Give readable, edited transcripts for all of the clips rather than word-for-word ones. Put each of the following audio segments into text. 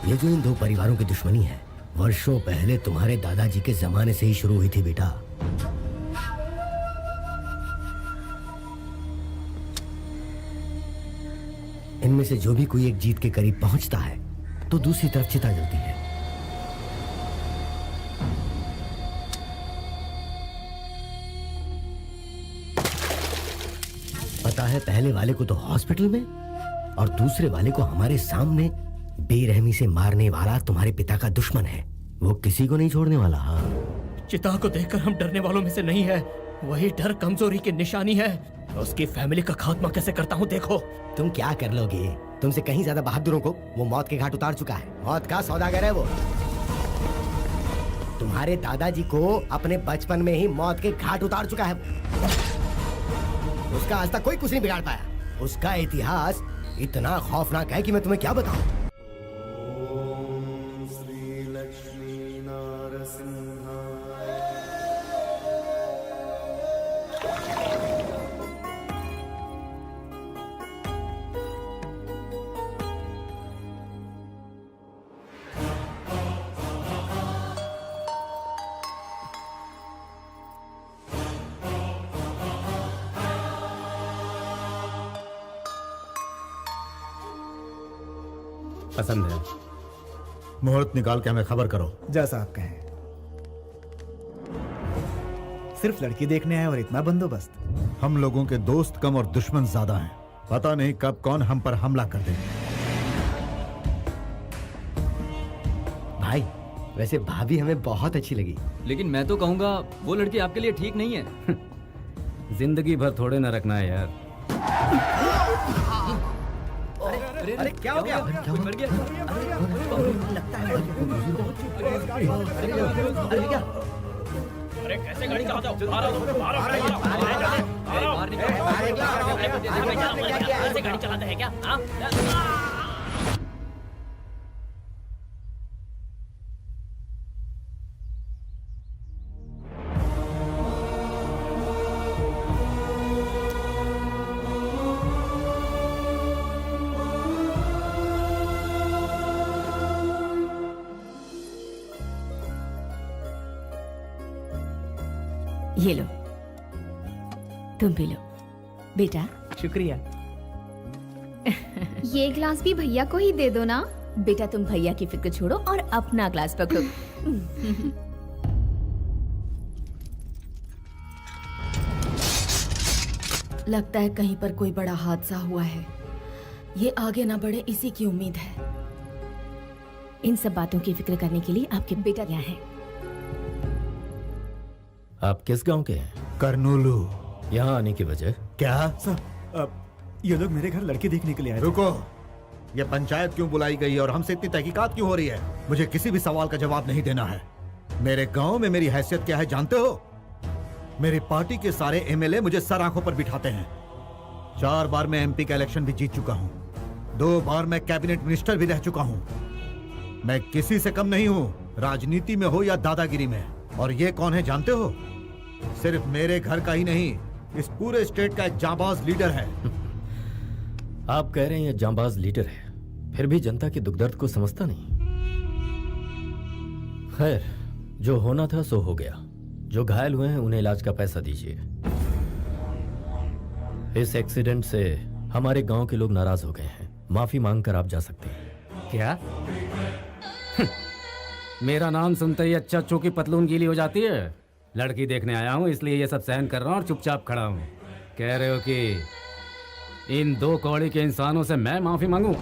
ये जो इन दो परिवारों की दुश्मनी है वर्षों पहले तुम्हारे दादाजी के जमाने से ही शुरू हुई थी बेटा। इनमें से जो भी कोई एक जीत के करीब पहुंचता है तो दूसरी तरफ चिता जलती है। पता है, पहले वाले को तो हॉस्पिटल में और दूसरे वाले को हमारे सामने बेरहमी से मारने वाला तुम्हारे पिता का दुश्मन है। वो किसी को नहीं छोड़ने वाला। हाँ, चिता को देखकर हम डरने वालों में से नहीं है। वही डर कमजोरी की निशानी है। उसकी फैमिली का खात्मा कैसे करता हूँ देखो। तुम क्या कर लोगे? तुमसे कहीं ज्यादा बहादुरों को वो मौत के घाट उतार चुका है। मौत का सौदागर है वो। तुम्हारे दादाजी को अपने बचपन में ही मौत के घाट उतार चुका है। उसका आज तक कोई कुछ नहीं बिगाड़ पाया। उसका इतिहास इतना खौफनाक है कि मैं तुम्हें क्या बताऊं। पसंद है। मुहूर्त निकाल के हमें खबर करो। जैसा आप कहें। सिर्फ लड़की देखने आए और इतना बंदोबस्त? हम लोगों के दोस्त कम और दुश्मन ज्यादा हैं। पता नहीं कब कौन हम पर हमला कर दे। भाई वैसे भाभी हमें बहुत अच्छी लगी, लेकिन मैं तो कहूंगा वो लड़की आपके लिए ठीक नहीं है। जिंदगी भर थोड़े ना रखना है यार। अरे क्या हो गया? मर गया। लगता है अरे कैसे गाड़ी चलाते हो? कैसे गाड़ी चलाते हैं क्या? ये लो, तुम भी लो बेटा। शुक्रिया। ये ग्लास भी भैया को ही दे दो ना। बेटा तुम भैया की फिक्र छोड़ो और अपना ग्लास पकड़ो। लगता है कहीं पर कोई बड़ा हादसा हुआ है। ये आगे ना बढ़े इसी की उम्मीद है। इन सब बातों की फिक्र करने के लिए आपके बेटा यहाँ हैं। आप किस गांव के हैं? करनूलू। यहाँ आने की वजह क्या? सर, ये लोग मेरे घर लड़की देखने के लिए आए थे। रुको, ये पंचायत क्यों बुलाई गई है और हमसे इतनी तहकीकात क्यों हो रही है? मुझे किसी भी सवाल का जवाब नहीं देना है। मेरे गांव में मेरी हैसियत क्या है जानते हो? मेरी पार्टी के सारे एमएलए मुझे सर आंखों पर बिठाते हैं। 4 बार मैं एमपी का इलेक्शन भी जीत चुका हूँ। 2 बार मैं कैबिनेट मिनिस्टर भी रह चुका हूँ। मैं किसी से कम नहीं हूँ, राजनीति में हो या दादागिरी में। और ये कौन है जानते हो? सिर्फ मेरे घर का ही नहीं, इस पूरे स्टेट का एक जांबाज लीडर है। आप कह रहे हैं ये जांबाज लीडर है, फिर भी जनता के दुख दर्द को समझता नहीं। खैर, जो होना था सो हो गया। जो घायल हुए हैं उन्हें इलाज का पैसा दीजिए। इस एक्सीडेंट से हमारे गांव के लोग नाराज हो गए हैं। माफी मांगकर आप जा सकते हैं। क्या? मेरा नाम सुनते ही अच्छा चूकी पतलून गीली हो जाती है। लड़की देखने आया हूँ इसलिए ये सब सहन कर रहा हूँ और चुपचाप खड़ा हूँ। कह रहे हो कि इन 2 कौड़ी के इंसानों से मैं माफी मांगू?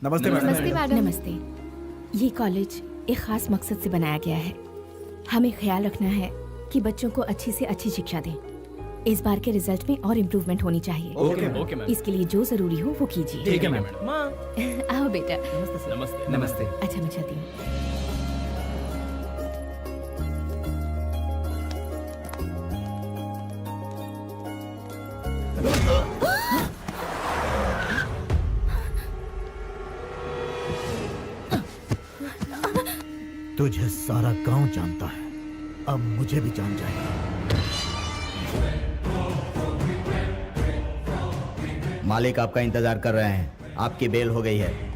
नमस्ते मैडम। नमस्ते मैडम। नमस्ते। ये कॉलेज एक खास मकसद से बनाया गया है। हमें ख्याल रखना है कि बच्चों को अच्छी से अच्छी शिक्षा दें। इस बार के रिजल्ट में और इम्प्रूवमेंट होनी चाहिए। Okay ma'am. इसके लिए जो जरूरी हो वो कीजिए। ठीक है मैम। आओ बेटा। नमस्ते। नमस्ते। अच्छा मैं चलती हूँ। तुझे सारा गांव जानता है, अब मुझे भी जान जाएगा। मालिक आपका इंतजार कर रहे हैं, आपकी बेल हो गई है।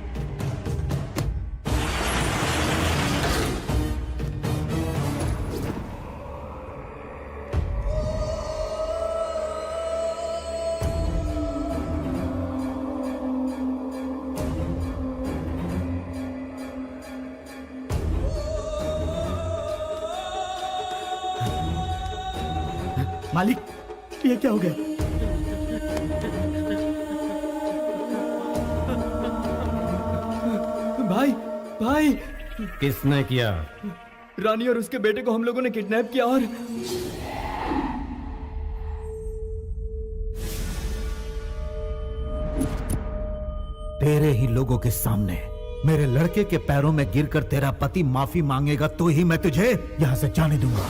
मालिक, ये क्या हो गया? भाई, भाई, किसने किया? रानी और उसके बेटे को हम लोगों ने किडनैप किया और तेरे ही लोगों के सामने मेरे लड़के के पैरों में गिरकर तेरा पति माफी मांगेगा तो ही मैं तुझे यहां से जाने दूंगा।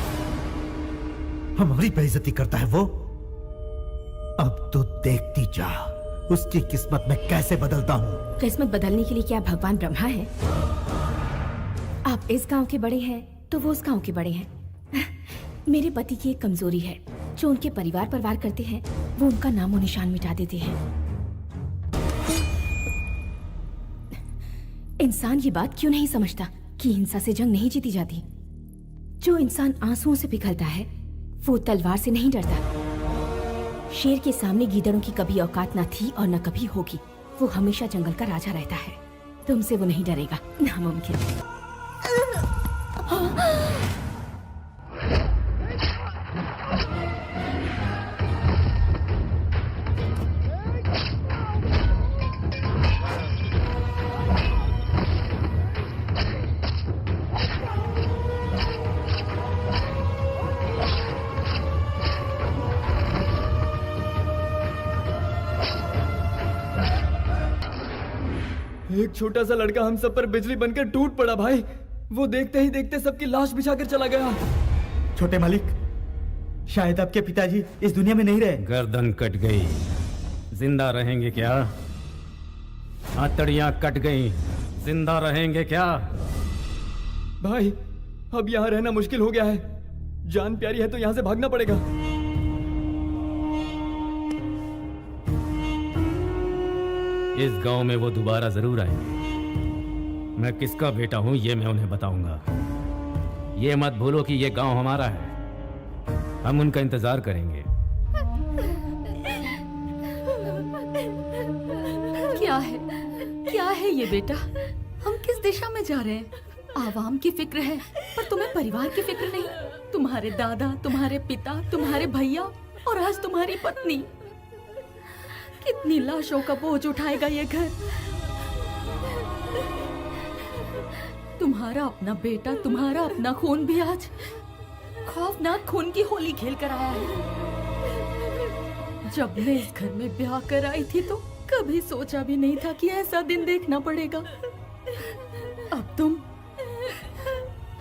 हमारी बेइज्जती करता है वो। अब तो देखती जा उसकी किस्मत में कैसे बदलता हूं। किस्मत बदलने के लिए क्या भगवान ब्रह्मा है? आप इस गांव के बड़े हैं तो वो उस गांव के बड़े हैं। मेरे पति की एक कमजोरी है, जो उनके परिवार पर वार करते हैं वो उनका नामो निशान मिटा देते हैं। इंसान ये बात क्यों नहीं समझता कि हिंसा से जंग नहीं जीती जाती? जो इंसान आंसुओं से पिघलता है वो तलवार से नहीं डरता। शेर के सामने गीदड़ों की कभी औकात न थी और न कभी होगी। वो हमेशा जंगल का राजा रहता है। तुमसे वो नहीं डरेगा, नामुमकिन। एक छोटा सा लड़का हम सब पर बिजली बनकर टूट पड़ा भाई। वो देखते ही देखते सबकी लाश बिछाकर चला गया। छोटे मालिक, शायद आपके पिताजी इस दुनिया में नहीं रहे। गर्दन कट गई, जिंदा रहेंगे क्या? हथकड़ियां कट गई, जिंदा रहेंगे क्या? भाई, अब यहाँ रहना मुश्किल हो गया है। जान प्यारी है तो यहाँ से भागना पड़ेगा। इस गांव में वो दोबारा जरूर आएंगे। मैं किसका बेटा हूं ये मैं उन्हें बताऊंगा। ये मत भूलो कि ये गांव हमारा है। हम उनका इंतजार करेंगे। क्या है ये बेटा? हम किस दिशा में जा रहे हैं? आवाम की फिक्र है पर तुम्हें परिवार की फिक्र नहीं। तुम्हारे दादा, तुम्हारे पिता, तुम्हारे भैया और आज तुम्हारी पत्नी। कितनी लाशों का बोझ उठाएगा ये घर? तुम्हारा अपना बेटा, तुम्हारा अपना खून भी आज खौफनाक खून की होली खेल कर आया है। जब मैं इस घर में ब्याह कर आई थी तो कभी सोचा भी नहीं था कि ऐसा दिन देखना पड़ेगा। अब तुम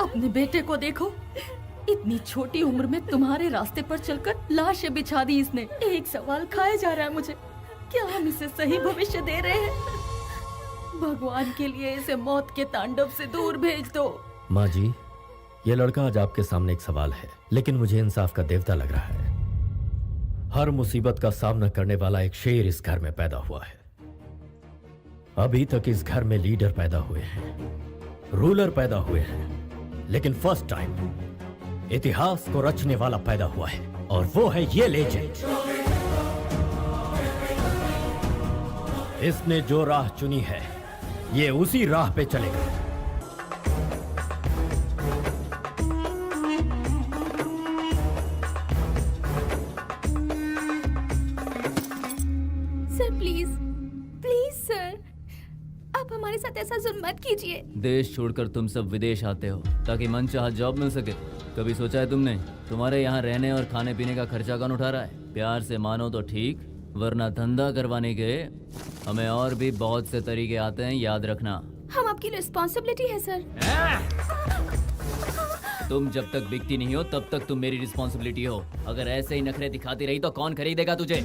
अपने बेटे को देखो, इतनी छोटी उम्र में तुम्हारे रास्ते पर चलकर लाशें बिछा दी इसने। एक सवाल खाया जा रहा है मुझे, क्या हम इसे सही भविष्य दे रहे हैं? भगवान के लिए इसे मौत के तांडव से दूर भेज दो। माँ जी, ये लड़का आज आपके सामने एक सवाल है, लेकिन मुझे इंसाफ का देवता लग रहा है। हर मुसीबत का सामना करने वाला एक शेर इस घर में पैदा हुआ है। अभी तक इस घर में लीडर पैदा हुए हैं, रूलर पैदा हुए हैं, लेकिन फर्स्ट टाइम इतिहास को रचने वाला पैदा हुआ है, और वो है ये लेजेंड। इसने जो राह चुनी है ये उसी राह पे चलेगा। सर प्लीज, प्लीज सर, आप हमारे साथ ऐसा जुल्म मत कीजिए। देश छोड़कर तुम सब विदेश आते हो ताकि मनचाहा जॉब मिल सके। कभी सोचा है तुमने तुम्हारे यहाँ रहने और खाने पीने का खर्चा कौन उठा रहा है? प्यार से मानो तो ठीक, वरना धंधा करवाने के हमें और भी बहुत से तरीके आते हैं, याद रखना। हम आपकी रिस्पॉन्सिबिलिटी है सर। तुम जब तक बिकती नहीं हो तब तक तुम मेरी रिस्पॉन्सिबिलिटी हो। अगर ऐसे ही नखरे दिखाती रही तो कौन खरीदेगा तुझे?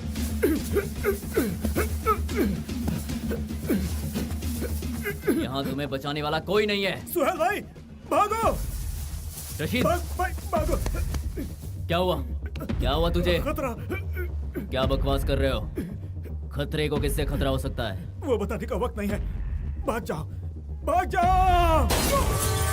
यहाँ तुम्हें बचाने वाला कोई नहीं है। सुहेल भाई भागो, रशीद, भाई भागो, क्या हुआ? क्या हुआ तुझे? खतरा, क्या बकवास कर रहे हो? खतरे को किससे खतरा हो सकता है? वो बताने का वक्त नहीं है, भाग जाओ, भाग जाओ।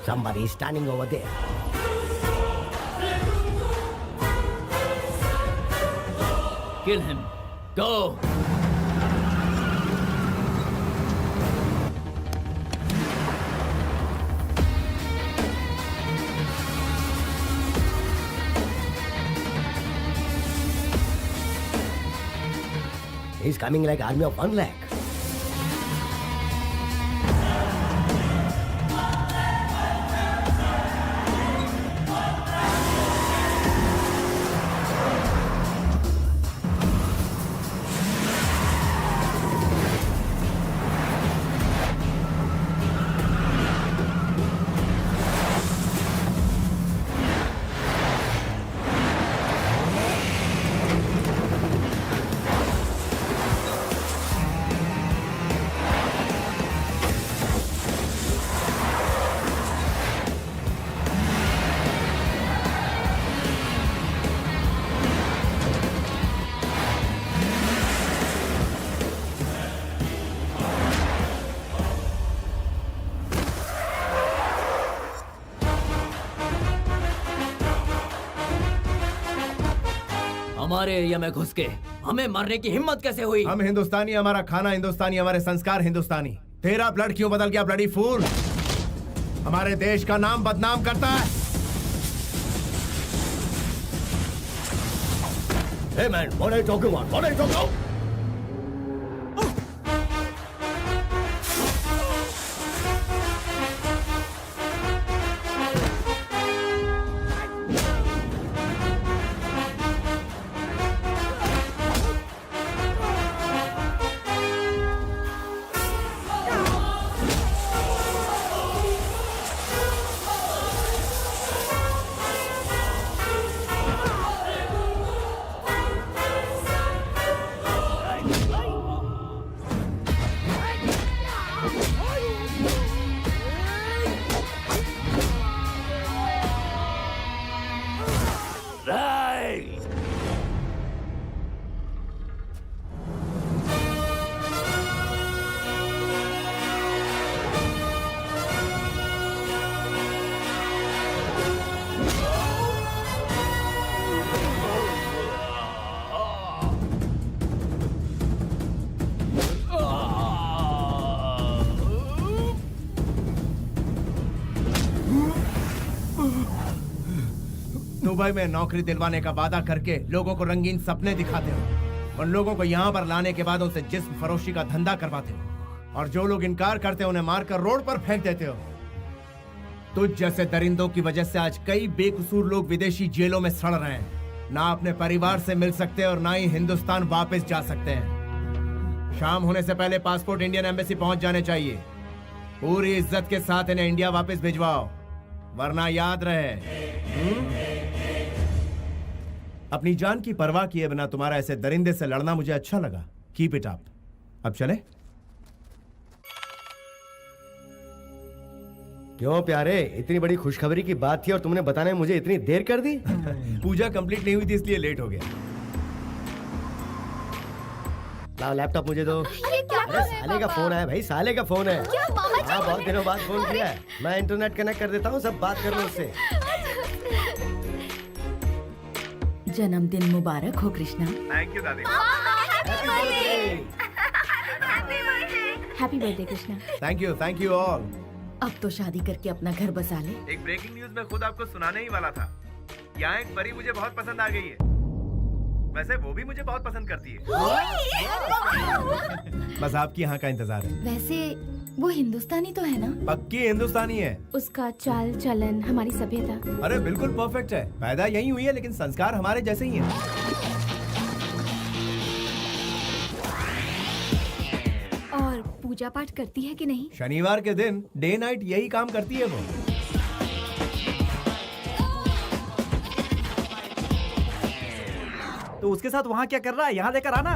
Somebody is standing over there. Kill him. Go. He's coming like army of 1 lakh. हमारे एरिया में घुस के हमें मारने की हिम्मत कैसे हुई? हम हिंदुस्तानी, हमारा खाना हिंदुस्तानी, हमारे संस्कार हिंदुस्तानी। तेरा ब्लड क्यों बदल गया ब्लडी फूल? हमारे देश का नाम बदनाम करता है। Hey man, what are you talking about? What are you talking about? Dubai में नौकरी दिलवाने का वादा करके लोगों को रंगीन सपने दिखाते हो। उन लोगों को यहाँ पर लाने के बाद उनसे जिस्म फरोशी का धंधा करवाते हो, और जो लोग इनकार करते हैं उन्हें मारकर रोड पर फेंक देते हो। तुझ जैसे दरिंदों की वजह से आज कई बेकसूर लोग विदेशी जेलों में सड़ रहे हैं। ना अपने परिवार से मिल सकते और ना ही हिंदुस्तान वापस जा सकते हैं। शाम होने से पहले पासपोर्ट इंडियन एम्बेसी पहुंच जाने चाहिए। पूरी इज्जत के साथ इन्हें इंडिया वापस भिजवाओ, वरना याद रहे अपनी जान की परवाह किए बिना तुम्हारा ऐसे दरिंदे से लड़ना मुझे अच्छा लगा। Keep it up. अब चले? क्यों प्यारे, इतनी बड़ी खुशखबरी की बात थी और तुमने बताने में मुझे इतनी देर कर दी? पूजा कंप्लीट नहीं हुई थी इसलिए लेट हो गया। लाओ लैपटॉप मुझे दो। अरे क्या अरे साले का फोन है भाई, साले का फोन है। क्या मामा जी? हाँ बहुत दिनों बाद फोन किया है। मैं इंटरनेट कनेक्ट कर देता हूँ, सब बात कर लो उससे। जन्मदिन मुबारक हो कृष्णा। थैंक यू दादी। Happy birthday Krishna. Thank you all. अब तो शादी करके अपना घर बसा ले। एक ब्रेकिंग न्यूज मैं खुद आपको सुनाने ही वाला था। यहाँ एक परी मुझे बहुत पसंद आ गई है। वैसे वो भी मुझे बहुत पसंद करती है। बस आपकी यहाँ का इंतजार है। वैसे वो हिंदुस्तानी तो है ना? पक्की हिंदुस्तानी है। उसका चाल चलन, हमारी सभ्यता। अरे बिल्कुल परफेक्ट है। पैदा यही हुई है लेकिन संस्कार हमारे जैसे ही हैं। और पूजा पाठ करती है कि नहीं? शनिवार के दिन डे नाइट यही काम करती है वो। तो उसके साथ वहाँ क्या कर रहा है? यहाँ लेकर आना।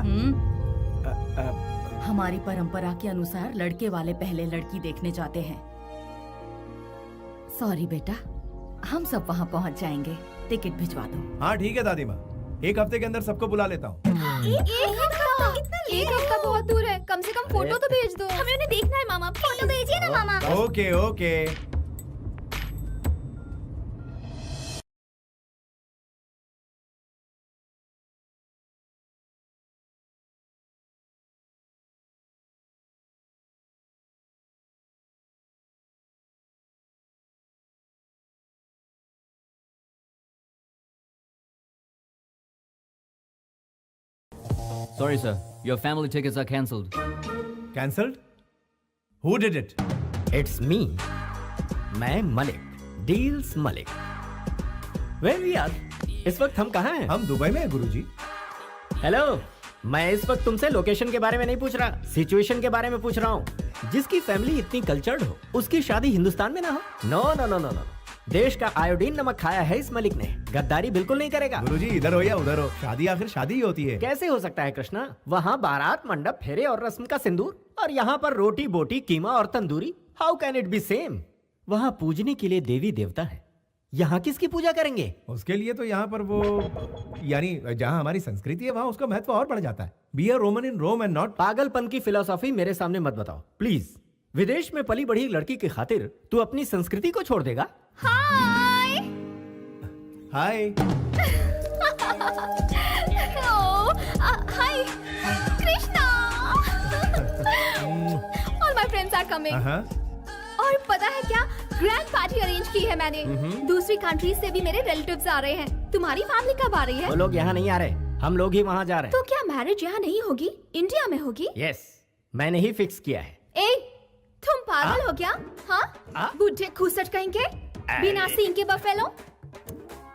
हमारी परंपरा के अनुसार लड़के वाले पहले लड़की देखने जाते हैं। सॉरी बेटा, हम सब वहाँ पहुँच जाएंगे। टिकट भिजवा दो। हाँ ठीक है दादी माँ, एक हफ्ते के अंदर सबको बुला लेता हूँ। एक हफ्ता बहुत दूर है, कम से कम फोटो तो भेज दो। हमें उन्हें देखना है मामा, फोटो भेजिए ना मामा। Okay okay. Sorry, sir. Your family tickets are cancelled. Cancelled? Who did it? It's me, मैं मलिक, डील्स मलिक। Where we are? इस वक्त हम कहाँ हैं? हम दुबई में हैं गुरुजी। हेलो, मैं इस वक्त तुमसे लोकेशन के बारे में नहीं पूछ रहा, सिचुएशन के बारे में पूछ रहा हूँ। जिसकी फैमिली इतनी कल्चर्ड हो, उसकी शादी हिंदुस्तान में ना हो? No no no no no. देश का आयोडीन नमक खाया है इस मलिक ने, गद्दारी बिल्कुल नहीं करेगा। गुरुजी इधर हो या उधर हो, शादी आखिर शादी ही होती है। कैसे हो सकता है कृष्णा? वहाँ बारात, मंडप, फेरे और रस्म का सिंदूर, और यहाँ पर रोटी बोटी, कीमा और tandoori. How can it be same? वहाँ पूजने के लिए देवी देवता है, यहाँ किसकी पूजा करेंगे? उसके लिए तो यहाँ पर वो, यानी जहाँ हमारी संस्कृति है वहाँ उसका महत्व और बढ़ जाता है। Be a Roman in Rome and not. पागलपन की फिलॉसफी मेरे सामने मत बताओ प्लीज। विदेश में पली बढ़ी लड़की की खातिर तू अपनी संस्कृति को छोड़ देगा? हाय। हाय। हाय Krishna. All my friends are coming. और पता है क्या, ग्रैंड पार्टी अरेंज की है मैंने। दूसरी कंट्री से भी मेरे रिलेटिव्स आ रहे हैं। तुम्हारी फैमिली कब आ रही है? वो लोग यहाँ नहीं आ रहे, हम लोग ही वहाँ जा रहे हैं। तो क्या मैरिज यहाँ नहीं होगी, इंडिया में होगी? यस, मैंने ही फिक्स किया है। ए, तुम पागल हो क्या? हाँ, बुढ़े खूसट कहेंगे, बिना सींग के बफेलो।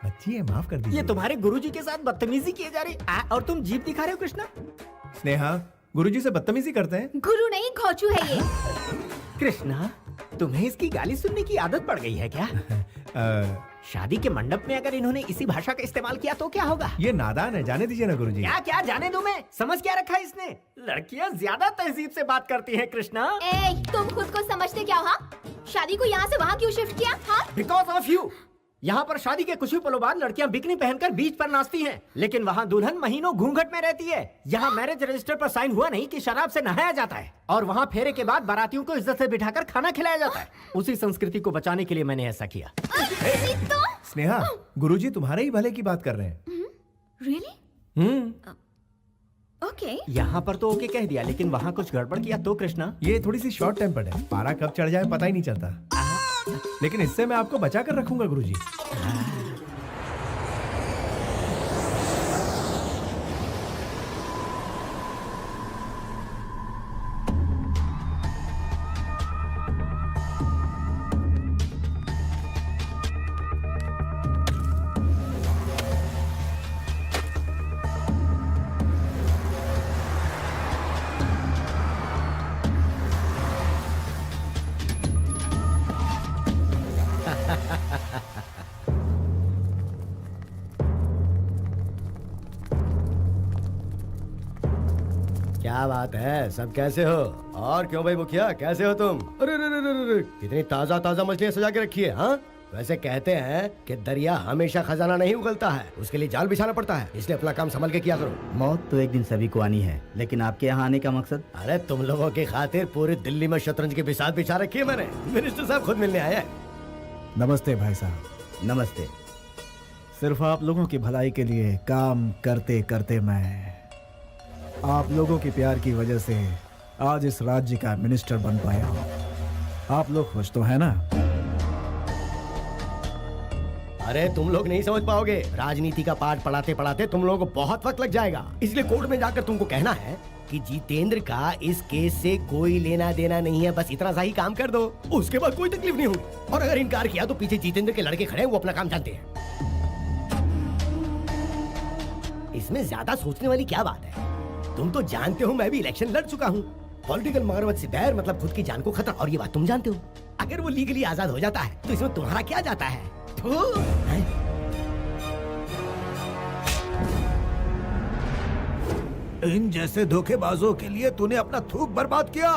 अच्छी है, माफ कर दीजिए। ये तुम्हारे गुरुजी के साथ बदतमीजी किए जा रही और तुम जीप दिखा रहे हो कृष्णा। स्नेहा, गुरुजी से बदतमीजी करते हैं? गुरु नहीं, घोचू है ये। कृष्णा, तुम्हें इसकी गाली सुनने की आदत पड़ गई है क्या? शादी के मंडप में अगर इन्होंने इसी भाषा का इस्तेमाल किया तो क्या होगा? ये नादान है, जाने दीजिए ना गुरुजी। क्या क्या जाने दूं मैं? समझ क्या रखा है इसने? लड़कियां ज्यादा तहजीब से बात करती हैं कृष्णा। ए, तुम खुद को समझते क्या हो? हाँ? शादी को यहाँ से वहाँ क्यों शिफ्ट किया? हाँ? Because of you. यहाँ पर शादी के कुछ ही पलों बाद लड़कियां बिकनी पहनकर बीच पर नाचती हैं, लेकिन वहाँ दुल्हन महीनों घूंघट में रहती है। यहाँ मैरिज रजिस्टर पर साइन हुआ नहीं कि शराब से नहाया जाता है, और वहाँ फेरे के बाद बारातियों को इज्जत से बिठाकर खाना खिलाया जाता है। उसी संस्कृति को बचाने के लिए मैंने ऐसा किया। स्नेहा, गुरुजी तुम्हारे ही भले की बात कर रहे हैं। Really? ओके। यहाँ पर तो ओके कह दिया, लेकिन वहाँ कुछ गड़बड़ किया तो कृष्णा। ये थोड़ी सी शॉर्ट टेम्पर्ड है, पारा कब चढ़ जाए पता ही नहीं चलता। लेकिन इससे मैं आपको बचा कर रखूंगा गुरुजी। क्या बात है, सब कैसे हो? और क्यों भाई मुखिया, कैसे हो तुम? अरे रे रे रे रे, कितनी ताजा ताजा मछलियां सजा के रखी है। हाँ, वैसे कहते हैं कि दरिया हमेशा खजाना नहीं उगलता है, उसके लिए जाल बिछाना पड़ता है, इसलिए अपना काम संभल के किया करो। मौत तो एक दिन सभी को आनी है, लेकिन आपके यहाँ आने का मकसद? अरे तुम लोगों की खातिर पूरी दिल्ली में शतरंज की बिसात बिछा रखी है मैंने। मिनिस्टर साहब खुद मिलने आया है। नमस्ते भाई साहब। नमस्ते। सिर्फ आप लोगों की भलाई के लिए काम करते करते मैं आप लोगों के प्यार की वजह से आज इस राज्य का मिनिस्टर बन पाया हूँ। आप लोग खुश तो है ना? अरे तुम लोग नहीं समझ पाओगे, राजनीति का पाठ पढ़ाते पढ़ाते तुम लोगों को बहुत वक्त लग जाएगा। इसलिए कोर्ट में जाकर तुमको कहना है कि जितेंद्र का इस केस से कोई लेना देना नहीं है, बस इतना सा ही काम कर दो, उसके बाद कोई तकलीफ नहीं होगी। और अगर इनकार किया तो पीछे जितेंद्र के लड़के खड़े हैं, वो अपना काम जानते हैं। इसमें ज्यादा सोचने वाली क्या बात है? तुम तो जानते हो मैं भी इलेक्शन लड़ चुका हूँ। पॉलिटिकल मगरमच्छ से बैर मतलब खुद की जान को खतरा, और ये बात तुम जानते हो। अगर वो लीगली आजाद हो जाता है तो इसमें तुम्हारा क्या जाता है? इन जैसे धोखेबाजों के लिए तूने अपना थूक बर्बाद किया।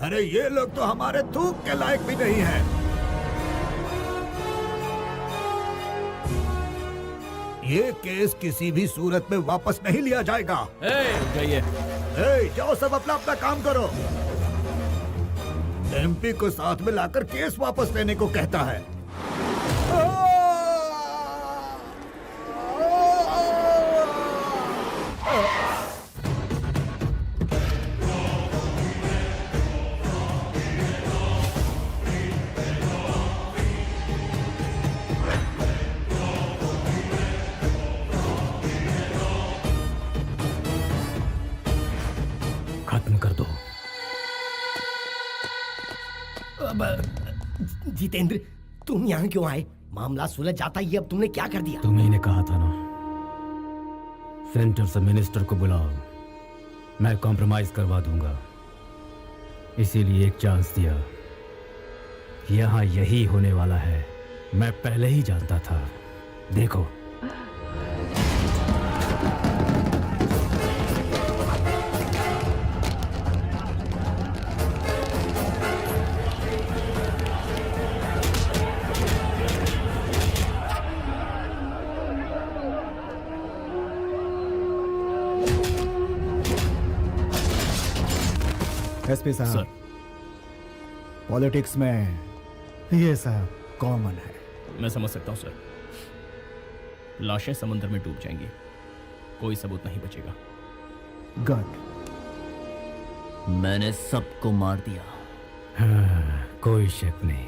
अरे ये लोग तो हमारे थूक के लायक भी नहीं है। ये केस किसी भी सूरत में वापस नहीं लिया जाएगा। जाइए। जाओ सब अपना अपना काम करो। एमपी को साथ में लाकर केस वापस लेने को कहता है। खत्म कर दो। जितेंद्र तुम यहाँ क्यों आए? मामला सुलझ जाता ये, अब तुमने क्या कर दिया? तुम्ही ने कहा था ना, सेंटर से मिनिस्टर को बुलाओ, मैं कॉम्प्रोमाइज करवा दूंगा। इसीलिए एक चांस दिया। यहाँ यही होने वाला है, मैं पहले ही जानता था। देखो एसपी साहब, पॉलिटिक्स में ये सब कॉमन है। मैं समझ सकता हूँ सर। लाशें समुद्र में डूब जाएंगी, कोई सबूत नहीं बचेगा। गुड। मैंने सबको मार दिया। हाँ, कोई शक नहीं,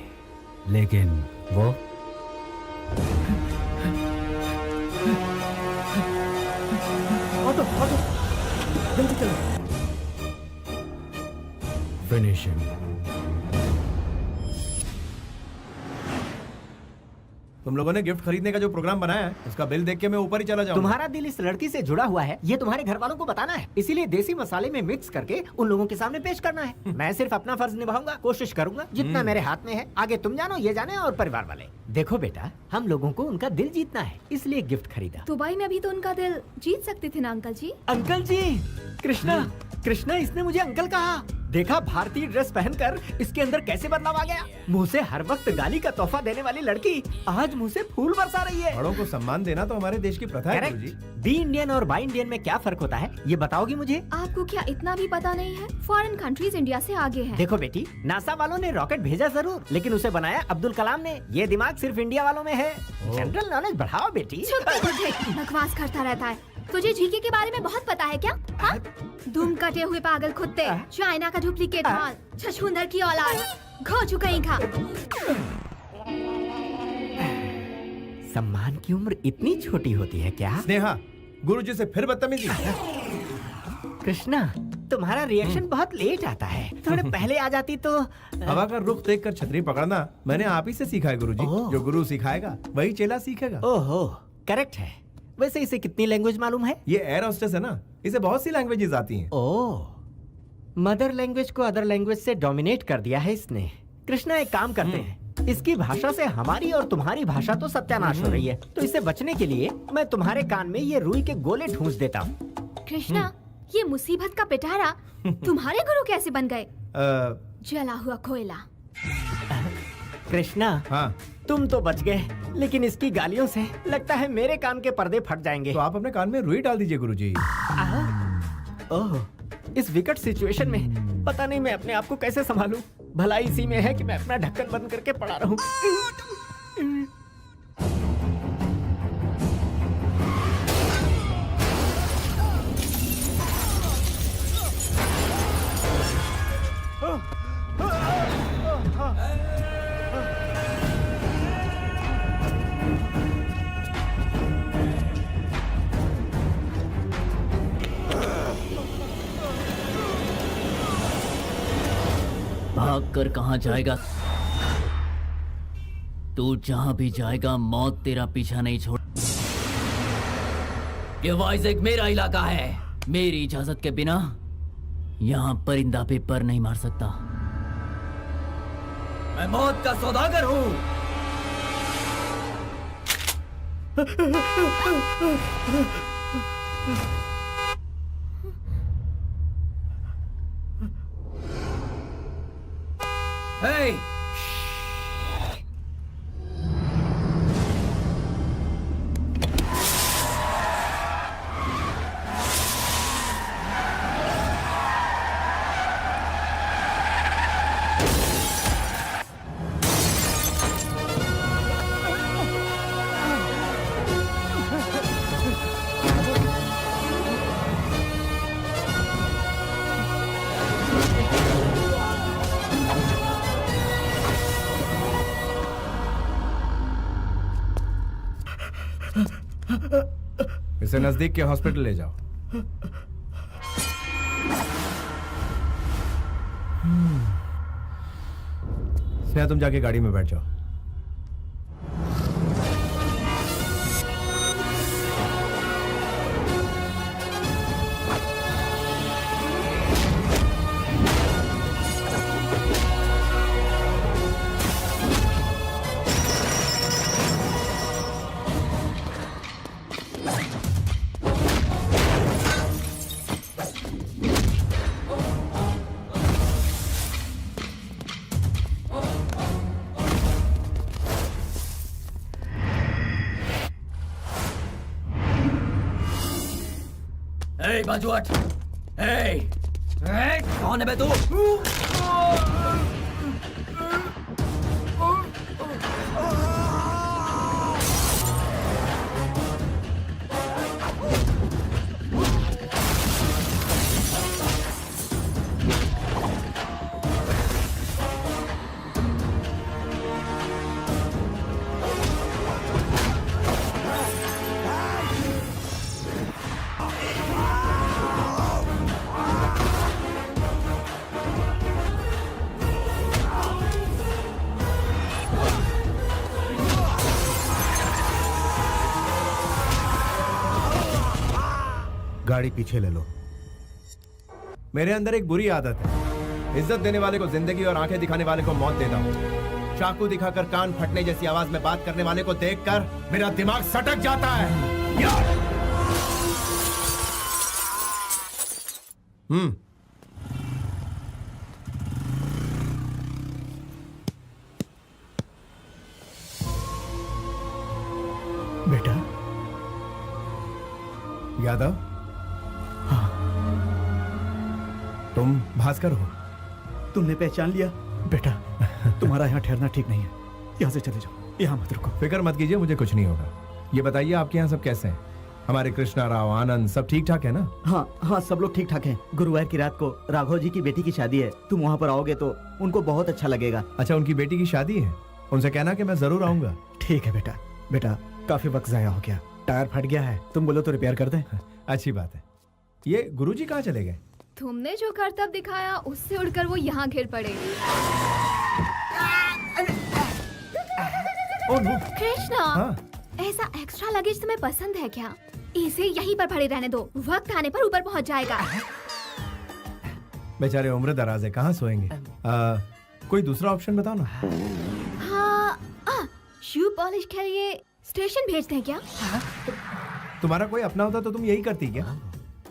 लेकिन वो जल्दी चलो। फिनिशिंग। तुम लोगों ने गिफ्ट खरीदने का जो प्रोग्राम बनाया है, उसका बिल देख के मैं ऊपर ही चला जाऊंगा। तुम्हारा दिल इस लड़की से जुड़ा हुआ है, ये तुम्हारे घर वालों को बताना है, इसीलिए देसी मसाले में मिक्स करके उन लोगों के सामने पेश करना है। मैं सिर्फ अपना फर्ज निभाऊंगा, कोशिश करूंगा जितना मेरे हाथ में है। आगे तुम जानो, ये जाने और परिवार वाले। देखो बेटा, हम लोगों को उनका दिल जीतना है, इसलिए गिफ्ट खरीदा। दुबई में भी तो उनका दिल जीत सकते थे ना अंकल जी। अंकल जी, कृष्णा कृष्णा, इसने मुझे अंकल कहा। देखा भारतीय ड्रेस पहनकर इसके अंदर कैसे बदलाव आ गया। मुंह से हर वक्त गाली का तोहफा देने वाली लड़की आज मुंह से फूल बरसा रही है। बड़ों को सम्मान देना तो हमारे देश की प्रथा है गुरुजी। बी इंडियन और बाई इंडियन में क्या फर्क होता है, ये बताओगी मुझे? आपको क्या इतना भी पता नहीं है? फॉरेन कंट्रीज इंडिया से आगे हैं। देखो बेटी, नासा वालों ने रॉकेट भेजा जरूर, लेकिन उसे बनाया अब्दुल कलाम ने। ये दिमाग सिर्फ इंडिया वालों में है। जनरल नॉलेज बढ़ाओ बेटी। चुप कर बुढ़े, बकवास करता रहता है। तुझे जीके के बारे में बहुत पता है क्या? हाँ? दुम कटे हुए पागल कुत्ते, चाइना का डुप्लीकेट माल, छछूंदर की औलाद, घो चुकई खा। सम्मान की उम्र इतनी छोटी होती है क्या? स्नेहा, गुरुजी से फिर बदतमीजी। कृष्णा, तुम्हारा रिएक्शन बहुत लेट आता है, थोड़े पहले आ जाती तो। हवा का रुख देखकर छतरी पकड़ना मैंने आप ही से सीखा है गुरुजी। जो गुरु सिखाएगा वही चेला सीखेगा। ओहो, करेक्ट है। वैसे इसे कितनी लैंग्वेज मालूम है? ये एयर होस्टेस है ना, इसे बहुत सी लैंग्वेजेस आती हैं। ओह, मदर लैंग्वेज को अदर लैंग्वेज से डोमिनेट कर दिया है इसने। कृष्णा, एक काम करते हैं, इसकी भाषा से हमारी और तुम्हारी भाषा तो सत्यानाश हो रही है, तो इससे बचने के लिए मैं तुम्हारे कान में ये रुई के गोले ठूंस देता हूँ। कृष्णा, ये मुसीबत का पिटारा तुम्हारे गुरु कैसे बन गए? जला हुआ कोयला। कृष्णा, हाँ, तुम तो बच गए, लेकिन इसकी गालियों से लगता है मेरे कान के पर्दे फट जाएंगे। तो आप अपने कान में रुई डाल दीजिए गुरुजी। ओह, इस विकट सिचुएशन में पता नहीं मैं अपने आप को कैसे संभालूं। भलाई इसी में है कि मैं अपना ढक्कन बंद करके पड़ा रहूं। भाग कर कहाँ जाएगा? तू जहां भी जाएगा मौत तेरा पीछा नहीं छोड़। ये वाइज़ेक मेरा इलाका है। मेरी इजाजत के बिना यहाँ परिंदा भी पर नहीं मार सकता। मैं मौत का सौदागर हूँ। Hey! इसे नजदीक के हॉस्पिटल ले जाओ। स्नेहा, तुम जाके गाड़ी में बैठ जाओ। बाजू हट। कौन है बे तू? गाड़ी पीछे ले लो। मेरे अंदर एक बुरी आदत है, इज्जत देने वाले को जिंदगी और आंखें दिखाने वाले को मौत देता हूँ। चाकू दिखाकर कान फटने जैसी आवाज में बात करने वाले को देखकर मेरा दिमाग सटक जाता है। बेटा यादव, तुम भास्कर हो? तुमने पहचान लिया? बेटा तुम्हारा यहाँ ठहरना ठीक नहीं है, यहाँ से चले जाओ, यहाँ मत रुको। फिक्र मत कीजिए, मुझे कुछ नहीं होगा। ये बताइए आपके यहाँ सब कैसे हैं? हमारे कृष्णा राव, आनंद सब ठीक ठाक है ना? हाँ हाँ, सब लोग ठीक ठाक हैं। गुरुवार की रात को राघव जी की बेटी की शादी है, तुम वहाँ पर आओगे तो उनको बहुत अच्छा लगेगा। अच्छा, उनकी बेटी की शादी है? उनसे कहना कि मैं जरूर आऊंगा। ठीक है बेटा। बेटा काफी वक्त जाया हो गया, टायर फट गया है, तुम बोलो तो रिपेयर कर दें। अच्छी बात है। ये गुरुजी कहाँ चले गए? तुमने जो करतब दिखाया उससे उड़कर वो यहाँ गिर पड़े। कृष्णा, हाँ? ऐसा एक्स्ट्रा लगेज तुम्हें पसंद है क्या? इसे यहीं पर पड़े रहने दो, वक्त आने पर ऊपर पहुँच जाएगा। बेचारे उम्र दराज है, कहाँ सोएंगे? कोई दूसरा ऑप्शन बताओ ना। हाँ, शू पॉलिश के लिए स्टेशन भेज दें क्या? तुम्हारा कोई अपना होता तो तुम यही करती क्या?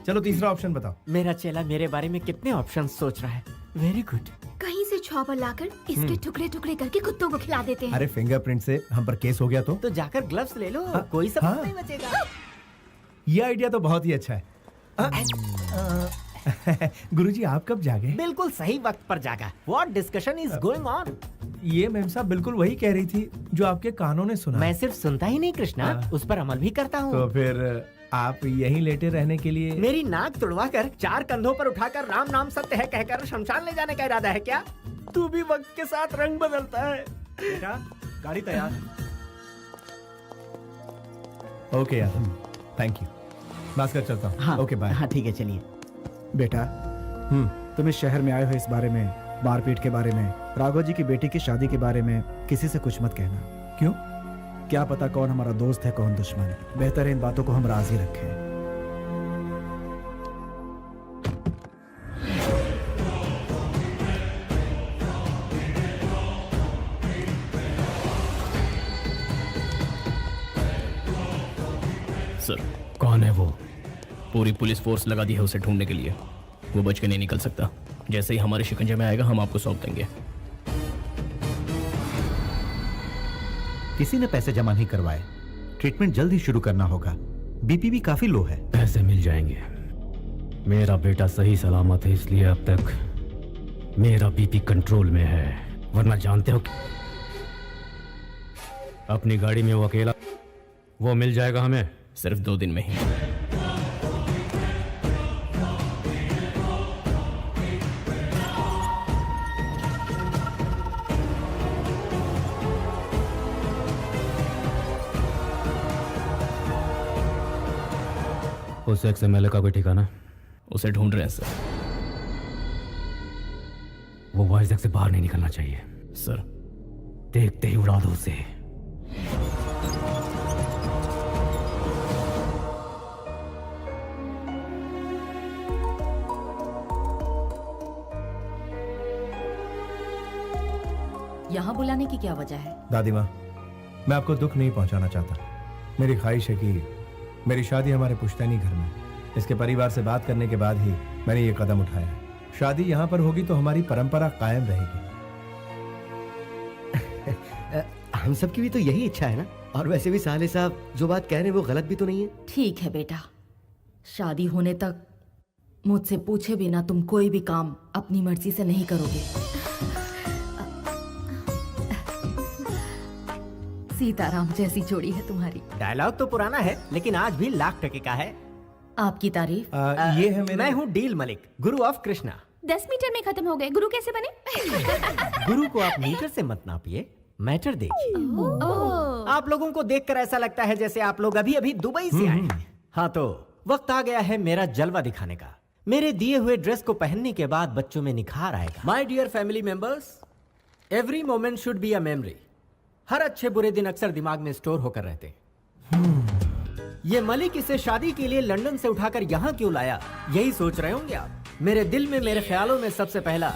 चलो तीसरा ऑप्शन बताओ। मेरा चेला मेरे बारे में कितने ऑप्शन सोच रहा है। Very good. कहीं से चॉपर लाकर इसके टुकड़े टुकड़े करके कुत्तों को खिला देते हैं। अरे फिंगरप्रिंट से हम पर केस हो गया तो जाकर ग्लव्स ले लो, कोई सबूत नहीं बचेगा। ये आइडिया तो बहुत ही अच्छा है। गुरुजी आप कब जागे? बिल्कुल सही वक्त पर जागा। What discussion is going on? ये मैम साहब बिल्कुल वही कह रही थी जो आपके कानों ने सुना। मैं सिर्फ सुनता ही नहीं कृष्णा, उस पर अमल भी करता हूँ। तो फिर आप यहीं लेटे रहने के लिए? मेरी नाक तुड़वा कर 4 कंधों पर उठाकर राम नाम सत्य है कहकर शमशान ले जाने का इरादा है क्या? तू भी वक्त के साथ रंग बदलता है। बेटा गाड़ी तैयार। ओके यार, थैंक यू। भास्कर चलता हूँ। Okay bye. हाँ ठीक है, चलिए। बेटा तुम इस शहर में आए हो, इस बारे में, मारपीट के बारे में, राघव जी की बेटी की शादी के बारे में किसी से कुछ मत कहना। क्यों? क्या पता कौन हमारा दोस्त है कौन दुश्मन। बेहतर है इन बातों को हम राज ही रखें। सर कौन है वो? पूरी पुलिस फोर्स लगा दी है उसे ढूंढने के लिए। वो बच के नहीं निकल सकता। जैसे ही हमारे शिकंजे में आएगा हम आपको सौंप देंगे। किसी ने पैसे जमा नहीं करवाए। ट्रीटमेंट जल्द ही शुरू करना होगा। बीपी भी काफी लो है। पैसे मिल जाएंगे। मेरा बेटा सही सलामत है, इसलिए अब तक मेरा बीपी कंट्रोल में है। वरना जानते हो अपनी गाड़ी में वो अकेला, वो मिल जाएगा हमें सिर्फ 2 दिन में ही। उस XMLA का कोई ठिकाना? उसे ढूंढ रहे हैं सर। वो वाइजैक से बाहर नहीं निकलना चाहिए। सर देखते ही उड़ा दो उसे। यहाँ बुलाने की क्या वजह है? दादी माँ, मैं आपको दुख नहीं पहुंचाना चाहता। मेरी ख्वाहिश है कि मेरी शादी हमारे पुश्तैनी घर में। इसके परिवार से बात करने के बाद ही मैंने ये कदम उठाया। शादी यहाँ पर होगी तो हमारी परंपरा कायम रहेगी। हम सबकी भी तो यही इच्छा है ना। और वैसे भी साले साहब जो बात कह रहे हैं वो गलत भी तो नहीं है। ठीक है बेटा, शादी होने तक मुझसे पूछे बिना तुम कोई भी काम अपनी मर्जी से नहीं करोगे। सीताराम जैसी जोड़ी है तुम्हारी। डायलॉग तो पुराना है लेकिन आज भी लाख टके का है। आपकी तारीफ। ये है मैं हूँ deal Malik, Guru of Krishna. 10 metre में खत्म हो गए। गुरु कैसे बने? गुरु को आप मीटर से मत नापिए, मैटर देखिए। आप लोगों को देखकर ऐसा लगता है जैसे आप लोग अभी अभी दुबई से आए हैं। हाँ तो वक्त आ गया है मेरा जलवा दिखाने का। मेरे दिए हुए ड्रेस को पहनने के बाद बच्चों में निखार आएगा। My dear family members, every moment should be a memory. हर अच्छे बुरे दिन अक्सर दिमाग में स्टोर होकर रहते। ये मलिक इसे शादी के लिए लंदन से उठाकर यहाँ क्यों लाया, यही सोच रहे होंगे आप। मेरे दिल में, मेरे ख्यालों में सबसे पहला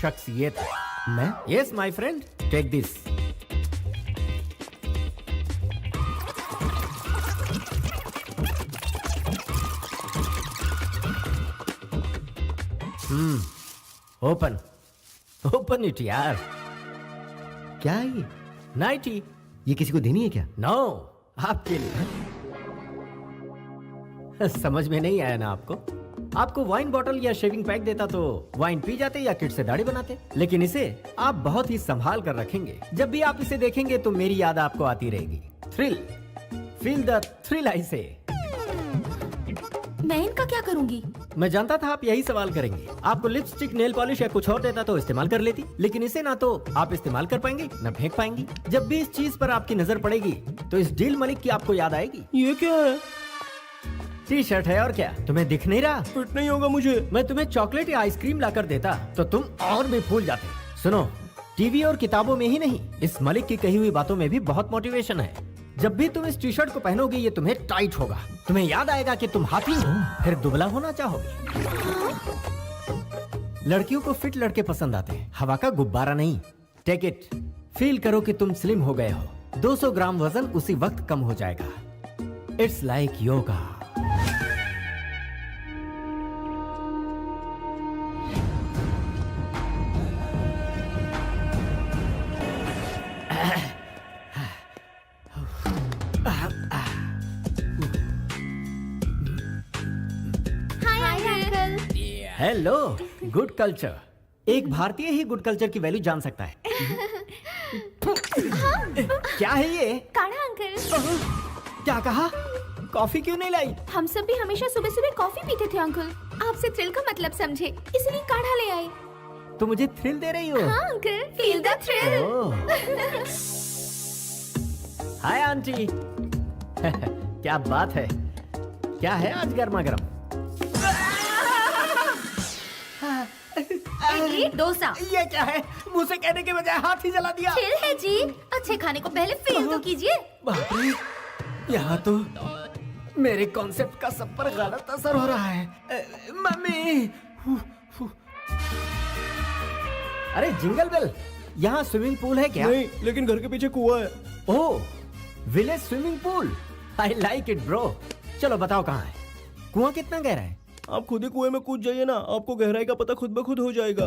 शख्स ये था। मैं? Yes my friend, take this. Open open it यार। क्या है ये? नाइटी। ये किसी को देनी है क्या? नो, आपके लिए। समझ में नहीं आया ना आपको? आपको वाइन बॉटल या शेविंग पैक देता तो वाइन पी जाते या किट से दाढ़ी बनाते। लेकिन इसे आप बहुत ही संभाल कर रखेंगे। जब भी आप इसे देखेंगे तो मेरी याद आपको आती रहेगी। Thrill, feel the thrill. I say मैं इनका क्या करूंगी? मैं जानता था आप यही सवाल करेंगे। आपको लिपस्टिक, नेल पॉलिश या कुछ और देता तो इस्तेमाल कर लेती, लेकिन इसे ना तो आप इस्तेमाल कर पाएंगे ना फेंक पाएंगी। जब भी इस चीज पर आपकी नजर पड़ेगी तो इस डील मलिक की आपको याद आएगी। ये क्या है? टी शर्ट है और क्या, तुम्हें दिख नहीं रहा? फिट नहीं होगा मुझे। मैं तुम्हें चॉकलेट या आइसक्रीम लाकर देता तो तुम और भी फूल जाते। सुनो, टीवी और किताबों में ही नहीं, इस मलिक की कही हुई बातों में भी बहुत मोटिवेशन है। जब भी तुम इस टी शर्ट को पहनोगे ये तुम्हें टाइट होगा। तुम्हें याद आएगा कि तुम हाथी हो, फिर दुबला होना चाहोगे। लड़कियों को फिट लड़के पसंद आते हैं, हवा का गुब्बारा नहीं। टेक इट, फील करो कि तुम स्लिम हो गए हो। 200 ग्राम वजन उसी वक्त कम हो जाएगा। It's like yoga. Hello, good culture. एक भारतीय ही गुड कल्चर की वैल्यू जान सकता है। क्या है ये? काढ़ा अंकल। क्या कहा? कॉफी क्यों नहीं लाई? हम सब भी हमेशा सुबह सुबह कॉफी पीते थे अंकल। आपसे थ्रिल का मतलब समझे, इसलिए काढ़ा ले आए। तो मुझे थ्रिल दे रही हो? हाँ uncle, feel the thrill. Hi aunty. क्या बात है? क्या है आज गर्मा गर्म? इडली डोसा। ये क्या है? मुंह से कहने के बजाय हाथ ही जला दिया। चिल है जी, अच्छे खाने को पहले फील तो कीजिए। बाप रे, यहाँ तो मेरे कॉन्सेप्ट का सब पर गलत असर हो रहा है। मम्मी। अरे जिंगल बेल, यहाँ स्विमिंग पूल है क्या? नहीं, लेकिन घर के पीछे कुआं है। Oh, village swimming pool. I like it bro. चलो बताओ कहाँ है? कुआं कितना गहरा है? आप खुद ही कुएं में कूद जाइए ना, आपको गहराई का पता खुद ब खुद हो जाएगा।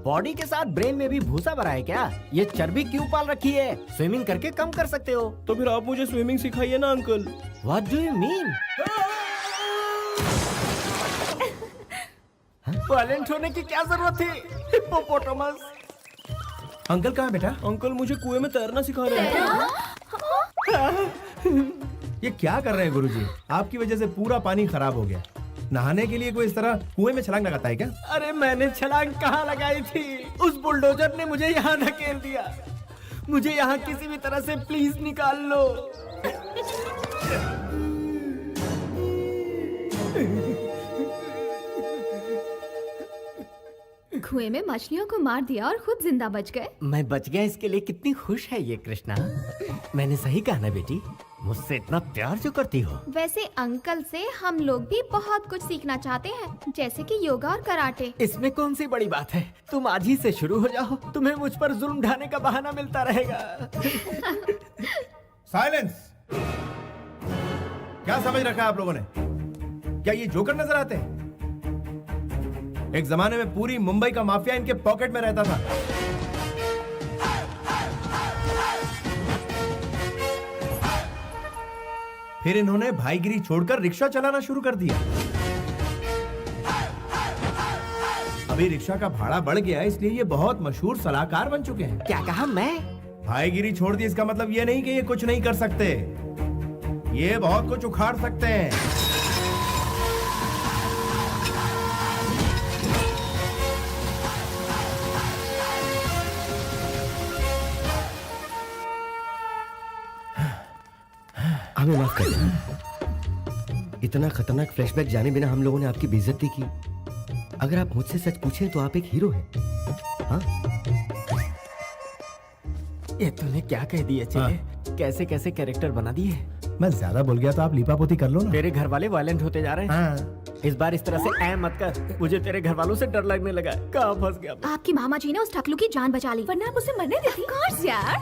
बॉडी के साथ ब्रेन में भी भूसा भरा है क्या? ये चर्बी क्यों पाल रखी है? स्विमिंग करके कम कर सकते हो। तो फिर आप मुझे स्विमिंग सिखाइए ना uncle. What do you mean? Violent होने की क्या जरूरत थी? हिप्पोपोटामस। अंकल कहाँ बेटा? अंकल मुझे कुएं में तैरना सिखा रहे हैं। ये क्या कर रहे हैं गुरुजी? आपकी वजह से पूरा पानी खराब हो गया। नहाने के लिए कोई इस तरह कुएं में छलांग लगाता है क्या? अरे मैंने छलांग कहाँ लगाई थी? उस बुलडोजर ने मुझे यहाँ धकेल दिया। मुझे यहाँ किसी भी तरह से प्लीज निकाल लो। कुएं में मछलियों को मार दिया और खुद जिंदा बच गए। मैं बच गया, इसके लिए कितनी खुश है ये कृष्णा। मैंने सही कहा ना बेटी? मुझसे इतना प्यार जो करती हो। वैसे अंकल से हम लोग भी बहुत कुछ सीखना चाहते हैं, जैसे कि योगा और कराटे। इसमें कौन सी बड़ी बात है? तुम आज ही से शुरू हो जाओ, तुम्हें मुझ पर जुल्म ढाने का बहाना मिलता रहेगा। साइलेंस! क्या समझ रखा है आप लोगों ने? क्या ये जोकर नजर आते हैं? एक जमाने में पूरी मुंबई का माफिया इनके पॉकेट में रहता था। फिर इन्होंने भाईगिरी छोड़कर रिक्शा चलाना शुरू कर दिया। अभी रिक्शा का भाड़ा बढ़ गया, इसलिए ये बहुत मशहूर सलाहकार बन चुके हैं। क्या कहा? मैं भाईगिरी छोड़ दी, इसका मतलब ये नहीं कि ये कुछ नहीं कर सकते। ये बहुत कुछ उखाड़ सकते हैं। हमें माफ कर देना। इतना खतरनाक फ्लैशबैक जाने बिना हम लोगों ने आपकी बेइज्जती की। अगर आप मुझसे सच पूछें तो आप एक हीरो हैं। हाँ? ये तूने क्या कह दिया? चले कैसे कैसे कैरेक्टर बना दिए। मैं ज्यादा बोल गया तो आप लीपापोती कर लो ना। तेरे घर वाले वायलेंट होते जा रहे हैं। हाँ। इस बार इस तरह से ऐ मत कर। मुझे तेरे घर वालों से डर लगने लगा। कहाँ फंस गया मैं? आपकी मामा जी ने उस टकलू की जान बचा ली, वरना आप उसे मरने देती। कोर्स यार,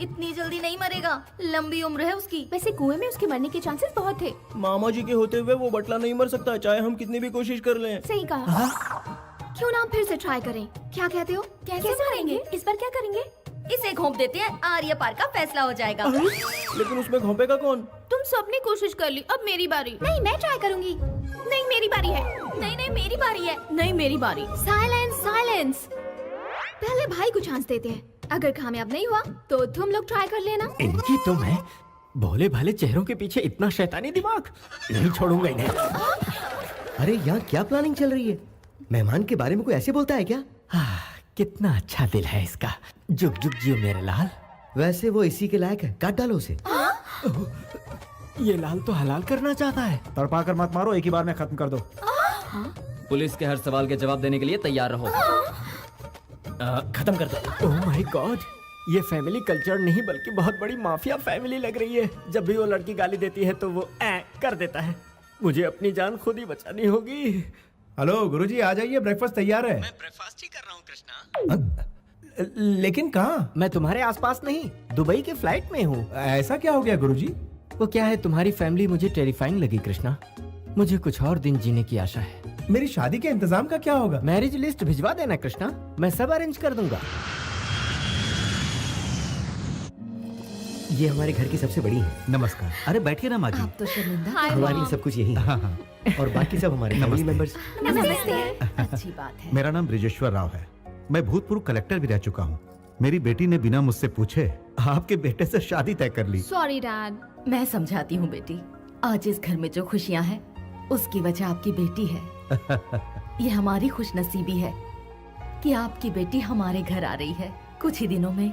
इतनी जल्दी नहीं मरेगा, लंबी उम्र है उसकी। वैसे कुएं में उसके मरने के चांसेस बहुत थे। मामा जी के होते हुए वो बटला नहीं मर सकता, चाहे हम कितनी भी कोशिश कर लें। सही कहा। क्यों ना हम फिर से ट्राई करें? क्या कहते हो? कैसे मारेंगे? इस बार क्या करेंगे? इसे घोंप देते हैं, आर्य पार का फैसला हो जाएगा। लेकिन उसमें घोंपेगा कौन? तुम सबने कोशिश कर ली, अब मेरी बारी। नहीं, मैं ट्राई करूंगी। नहीं मेरी बारी है। नहीं नहीं, मेरी बारी है। नहीं मेरी बारी। Silence silence. पहले भाई को चांस देते हैं। अगर कामयाब नहीं हुआ तो तुम लोग ट्राई कर लेना। इनकी तो मैं भोले भाले चेहरों के पीछे इतना शैतानी दिमाग नहीं छोड़ूंगा इन्हें। अरे यहाँ क्या प्लानिंग चल रही है? मेहमान के बारे में कोई ऐसे बोलता है क्या? कितना अच्छा दिल है इसका। जुग जुग जियो मेरे लाल। वैसे वो इसी के लायक है, काट डालो उसे। ये लाल तो हलाल करना चाहता है। तड़पा कर मत मारो, एक ही बार में खत्म कर दो। पुलिस के हर सवाल के जवाब देने के लिए तैयार रहो। खत्म कर दो। ओह माय गॉड, ये फैमिली कल्चर नहीं बल्कि बहुत बड़ी माफिया फैमिली लग रही है। जब भी वो लड़की गाली देती है तो वो कर देता है। मुझे अपनी जान खुद ही बचानी होगी। हेलो गुरुजी, आ जाइए, ब्रेकफास्ट तैयार है। मैं ब्रेकफास्ट ही कर रहा हूँ कृष्णा। लेकिन कहाँ? मैं तुम्हारे आसपास नहीं, दुबई के फ्लाइट में हूँ। ऐसा क्या हो गया गुरुजी? वो क्या है, तुम्हारी फैमिली मुझे टेरिफाइंग लगी कृष्णा। मुझे कुछ और दिन जीने की आशा है। मेरी शादी के इंतजाम का क्या होगा? मैरिज लिस्ट भिजवा देना कृष्णा, मैं सब अरेंज कर दूंगा। ये हमारे घर की सबसे बड़ी है। नमस्कार। अरे बैठिए ना माँ जी। आप तो शर्मिंदा हमारे लिए सब कुछ यही है। हाँ हाँ। और बाकी सब हमारे फैमिली मेंबर्स। नमस्ते। अच्छी बात है। मेरा नाम ब्रिजेश्वर राव है। मैं भूतपूर्व कलेक्टर भी रह चुका हूँ। मेरी बेटी ने बिना मुझसे पूछे आपके बेटे से शादी तय कर ली। Sorry dad. मैं समझाती हूँ बेटी, आज इस घर में जो खुशियाँ हैं उसकी वजह आपकी बेटी है। ये हमारी खुशनसीबी है कि आपकी बेटी हमारे घर आ रही है। कुछ ही दिनों में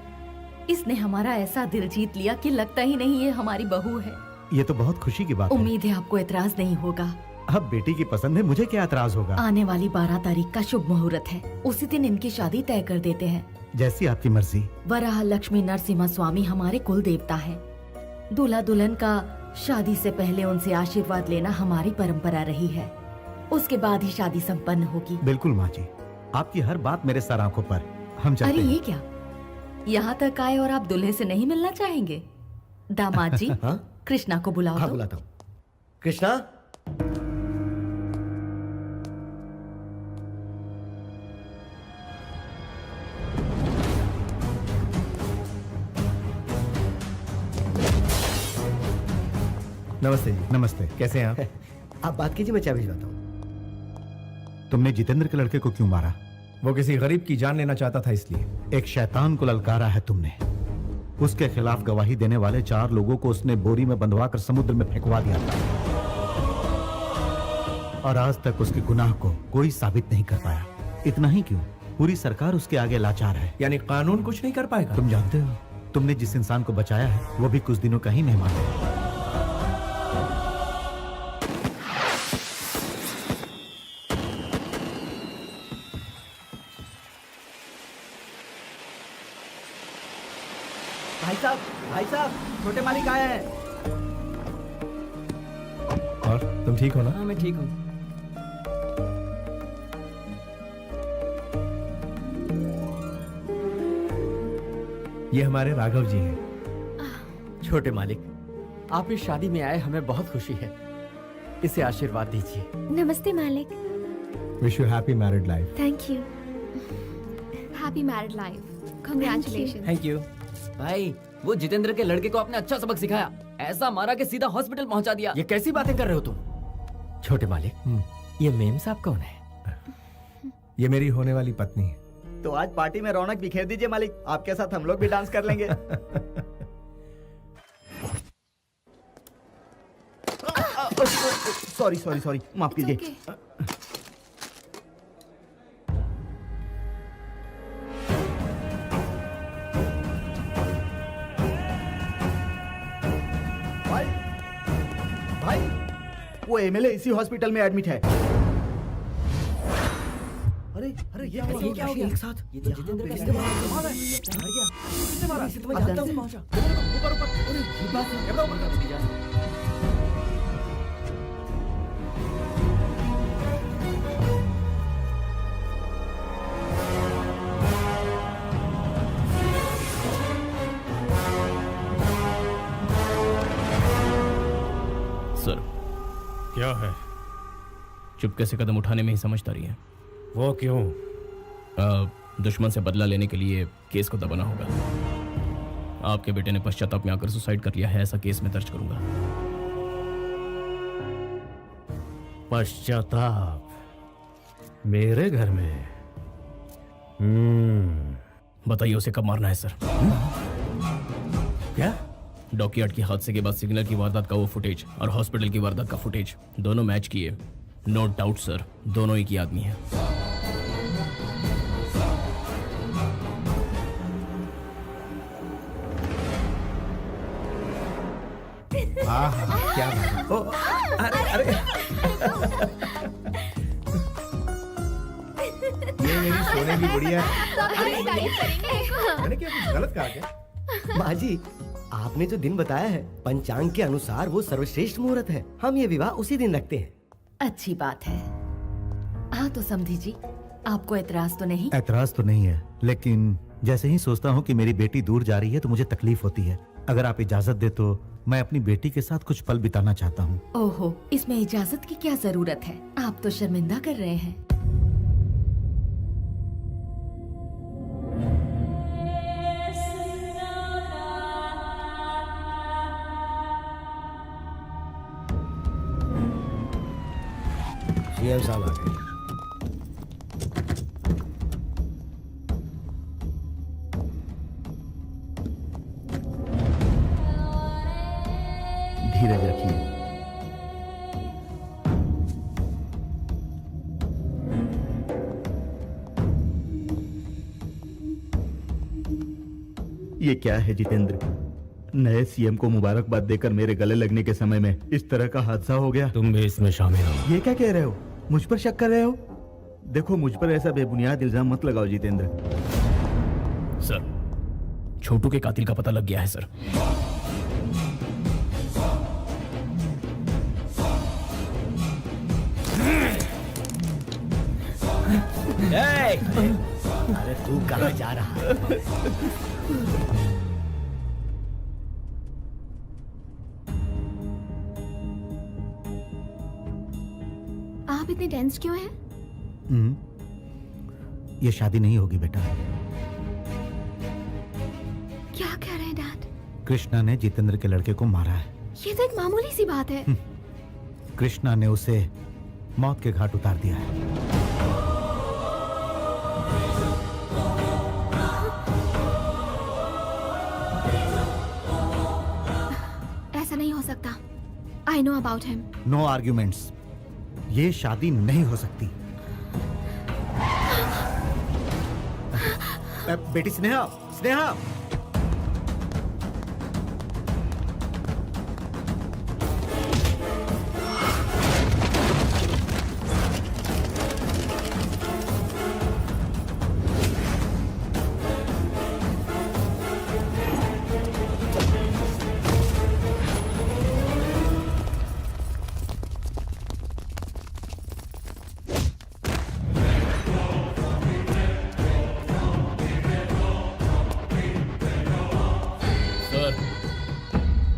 इसने हमारा ऐसा दिल जीत लिया कि लगता ही नहीं ये हमारी बहू है। ये तो बहुत खुशी की बात है। उम्मीद है आपको एतराज नहीं होगा। अब बेटी की पसंद है, मुझे क्या एतराज होगा। आने वाली 12 तारीख का शुभ मुहूर्त है, उसी दिन इनकी शादी तय कर देते हैं। जैसी आपकी मर्जी। वराह लक्ष्मी नरसिम्हा स्वामी हमारे कुल देवता है। दूल्हा दुल्हन का शादी से पहले उनसे आशीर्वाद लेना हमारी परंपरा रही है। उसके बाद ही शादी संपन्न होगी। बिल्कुल माँ जी, आपकी हर बात मेरे सर आंखों पर। हम चलते अरे हैं। ये क्या, यहाँ तक आए और आप दूल्हे से नहीं मिलना चाहेंगे? दामाद जी, हाँ? कृष्णा को बुलाओ। हाँ तो। बुलाता हूँ। कृष्णा। नमस्ते जी। नमस्ते। कैसे हैं आप? आप बात कीजिए, मैं चाय भिजवाता हूँ। तुमने जितेंद्र के लड़के को क्यों मारा? वो किसी गरीब की जान लेना चाहता था इसलिए। एक शैतान को ललकारा है तुमने। उसके खिलाफ गवाही देने वाले 4 लोगों को उसने बोरी में बंधवाकर समुद्र में फेंकवा दिया था, और आज तक उसके गुनाह को कोई साबित नहीं कर पाया। इतना ही क्यों, पूरी सरकार उसके आगे लाचार है। यानी कानून कुछ नहीं कर पाएगा? तुम जानते हो, तुमने जिस इंसान को बचाया है वो भी कुछ दिनों का ही मेहमान है। भाई साहब, छोटे मालिक आए हैं। और तुम ठीक हो ना? हाँ मैं ठीक हूँ। ये हमारे राघव जी हैं। छोटे मालिक, आप इस शादी में आए, हमें बहुत खुशी है। इसे आशीर्वाद दीजिए। नमस्ते मालिक। Wish you happy married life. Thank you. Happy married life. Congratulation. Thank you. भाई, वो जितेंद्र के लड़के को आपने अच्छा सबक सिखाया। ऐसा मारा कि सीधा हॉस्पिटल पहुंचा दिया। ये कैसी बातें कर रहे हो तुम? छोटे मालिक, ये मेम साहब कौन है? ये मेरी होने वाली पत्नी है। तो आज पार्टी में रौनक बिखेर दीजिए मालिक, आपके साथ हम लोग भी डांस कर लेंगे। सॉरी, माफ कीजिए। भाई, वो एमएलए इसी हॉस्पिटल में एडमिट है। अरे ये क्या हो गया? एक साथ ये तो जितेंद्र का किसने मारा है? मर गया। किसने मारा? इसे तो मैं जानता हूं। पहुंचा ऊपर। अरे ये बात है, कैमरा ऊपर कर दिया। सर, क्या है? चुपके से कदम उठाने में ही समझदारी है। वो क्यों? दुश्मन से बदला लेने के लिए केस को दबाना होगा। आपके बेटे ने पश्चाताप में आकर सुसाइड कर लिया है, ऐसा केस में दर्ज करूंगा। पश्चाताप? मेरे घर में? बताइए उसे कब मारना है सर? क्या? डॉकयार्ड के हादसे के बाद सिग्नल की वारदात का वो फुटेज और हॉस्पिटल की वारदात का फुटेज दोनों मैच किए। नो डाउट सर, दोनों एक ही आदमी है। हाँ, क्या बात है? अरे ये मेरी सोने की गुड़िया है। मैंने क्या कुछ गलत कहा क्या? माँ जी, आपने जो दिन बताया है पंचांग के अनुसार वो सर्वश्रेष्ठ मुहूर्त है। हम ये विवाह उसी दिन रखते हैं। अच्छी बात है। हाँ तो समझी जी, आपको एतराज तो नहीं? एतराज तो नहीं है, लेकिन जैसे ही सोचता हूँ कि मेरी बेटी दूर जा रही है तो मुझे तकलीफ होती है। अगर आप इजाजत दे तो मैं अपनी बेटी के साथ कुछ पल बिताना चाहता हूँ। ओहो, इसमें इजाजत की क्या जरूरत है? आप तो शर्मिंदा कर रहे हैं। सीएम साहब आ गए। धीरज रखिए। ये क्या है जितेंद्र? नए सीएम को मुबारकबाद देकर मेरे गले लगने के समय में इस तरह का हादसा हो गया। तुम भी इसमें शामिल हो। ये क्या कह रहे हो? मुझ पर शक कर रहे हो? देखो, मुझ पर ऐसा बेबुनियाद इल्जाम मत लगाओ जितेंद्र। सर, छोटू के कातिल का पता लग गया है सर। अरे तू कहाँ जा रहा है? आप इतने टेंस क्यों हैं? ये शादी नहीं होगी बेटा। क्या कह रहे हैं डैड? कृष्णा ने जितेंद्र के लड़के को मारा है। ये तो एक मामूली सी बात है। कृष्णा ने उसे मौत के घाट उतार दिया है। ऐसा नहीं हो सकता। I know about him. No arguments. ये शादी नहीं हो सकती। बेटी स्नेहा, स्नेहा,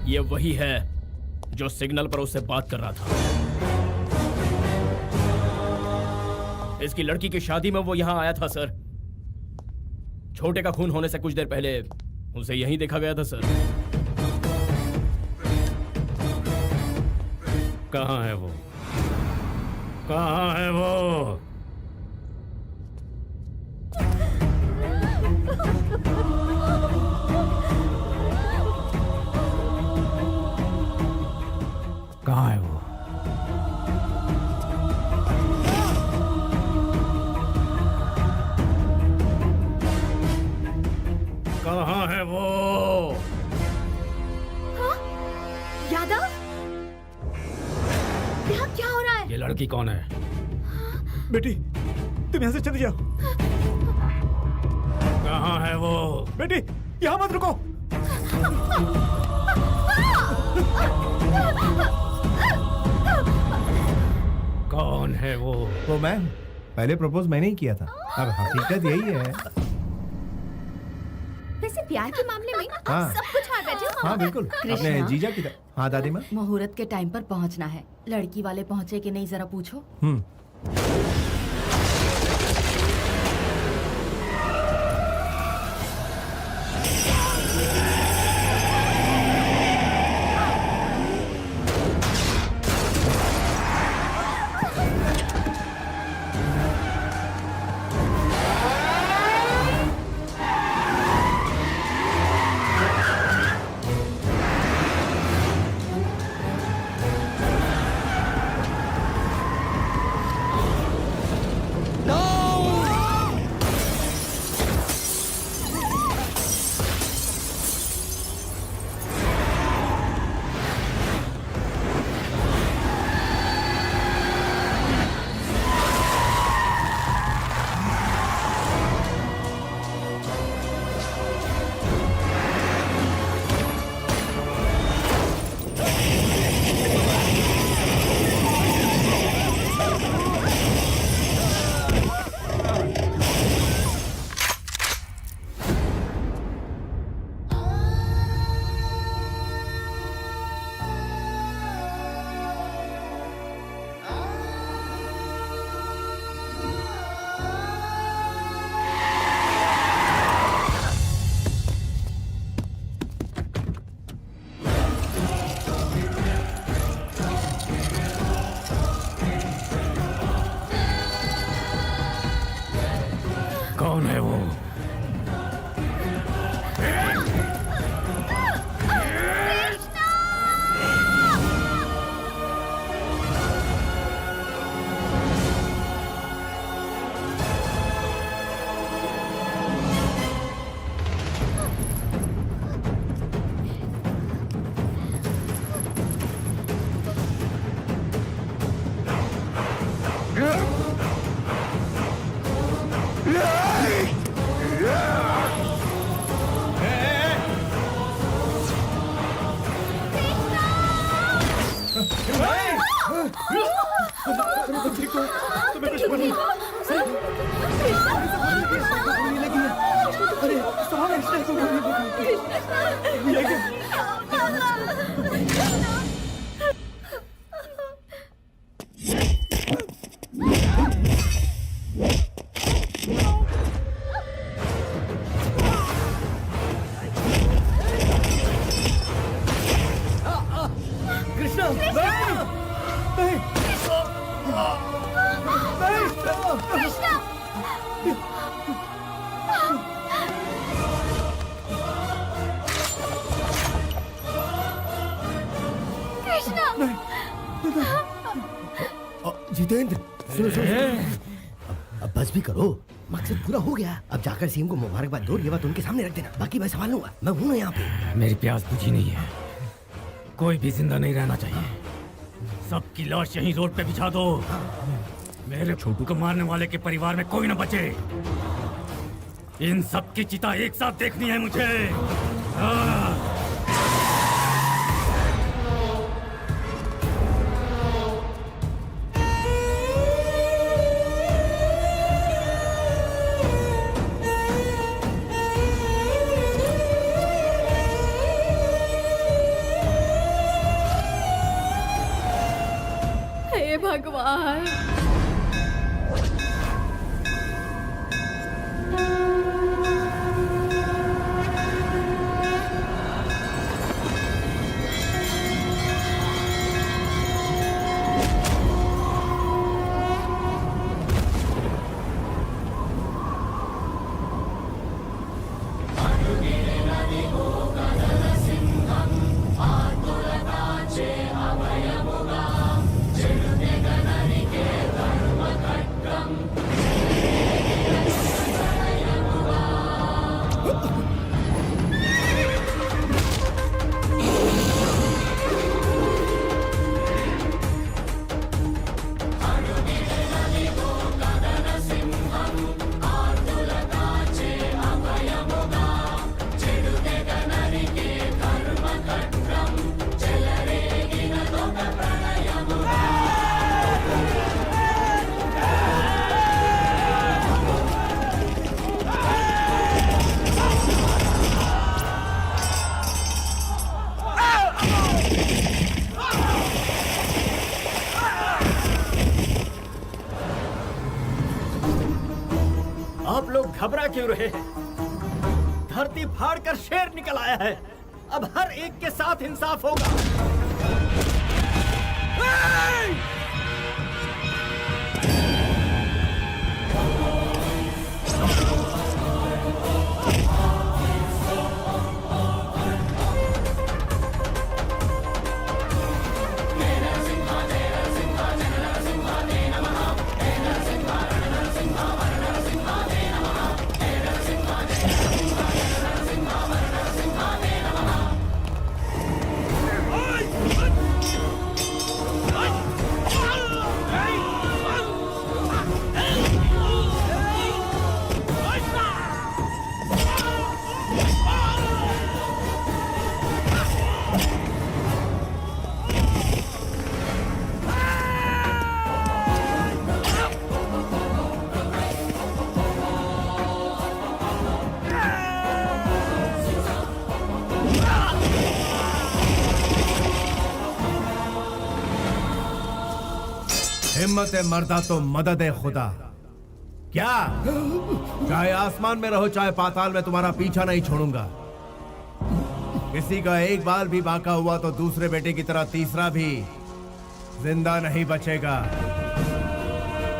ये वही है जो सिग्नल पर उससे बात कर रहा था। इसकी लड़की की शादी में वो यहां आया था सर। छोटे का खून होने से कुछ देर पहले उसे यहीं देखा गया था सर। कहाँ है वो? कहाँ है वो? कहाँ है वो? कहाँ है वो? हाँ? यादव? यहाँ क्या हो रहा है? ये लड़की कौन है? बेटी, तुम यहाँ से चली जाओ। कहाँ है वो? बेटी, यहाँ मत रुको। कौन है वो? वो मैम, पहले प्रपोज मैंने ही किया था। अब हकीकत यही है। वैसे प्यार के मामले में आप हाँ। सब कुछ हार बैठे हो। हाँ बिल्कुल, अपने जीजा की तरह। हाँ दादी माँ। मुहूर्त के टाइम पर पहुंचना है। लड़की वाले पहुंचे कि नहीं जरा पूछो। कृष्णा कृष्णा कृष्णा जितेंद्र सुनो अब बस भी करो, मकसद पूरा हो गया। अब जाकर सीएम को मुबारकबाद दो, ये बात उनके सामने रख देना, बाकी मैं संभाल लूंगा, मैं हूं ना यहाँ पे। मेरी प्यास बुझी नहीं है, कोई भी जिंदा नहीं रहना चाहिए। सबकी लाश यहीं रोड पे बिछा दो। मेरे छोटू को मारने वाले के परिवार में कोई ना बचे। इन सब की चिता एक साथ देखनी है मुझे। हे भगवान। आप लोग घबरा क्यों रहे हैं? धरती फाड़ कर शेर निकल आया है। अब हर एक के साथ इंसाफ होगा। हिम्मत मर्दा तो मदद है खुदा। क्या चाहे आसमान में रहो चाहे पाताल में, तुम्हारा पीछा नहीं छोड़ूंगा। किसी का एक बाल भी बाका हुआ तो दूसरे बेटे की तरह तीसरा भी जिंदा नहीं बचेगा।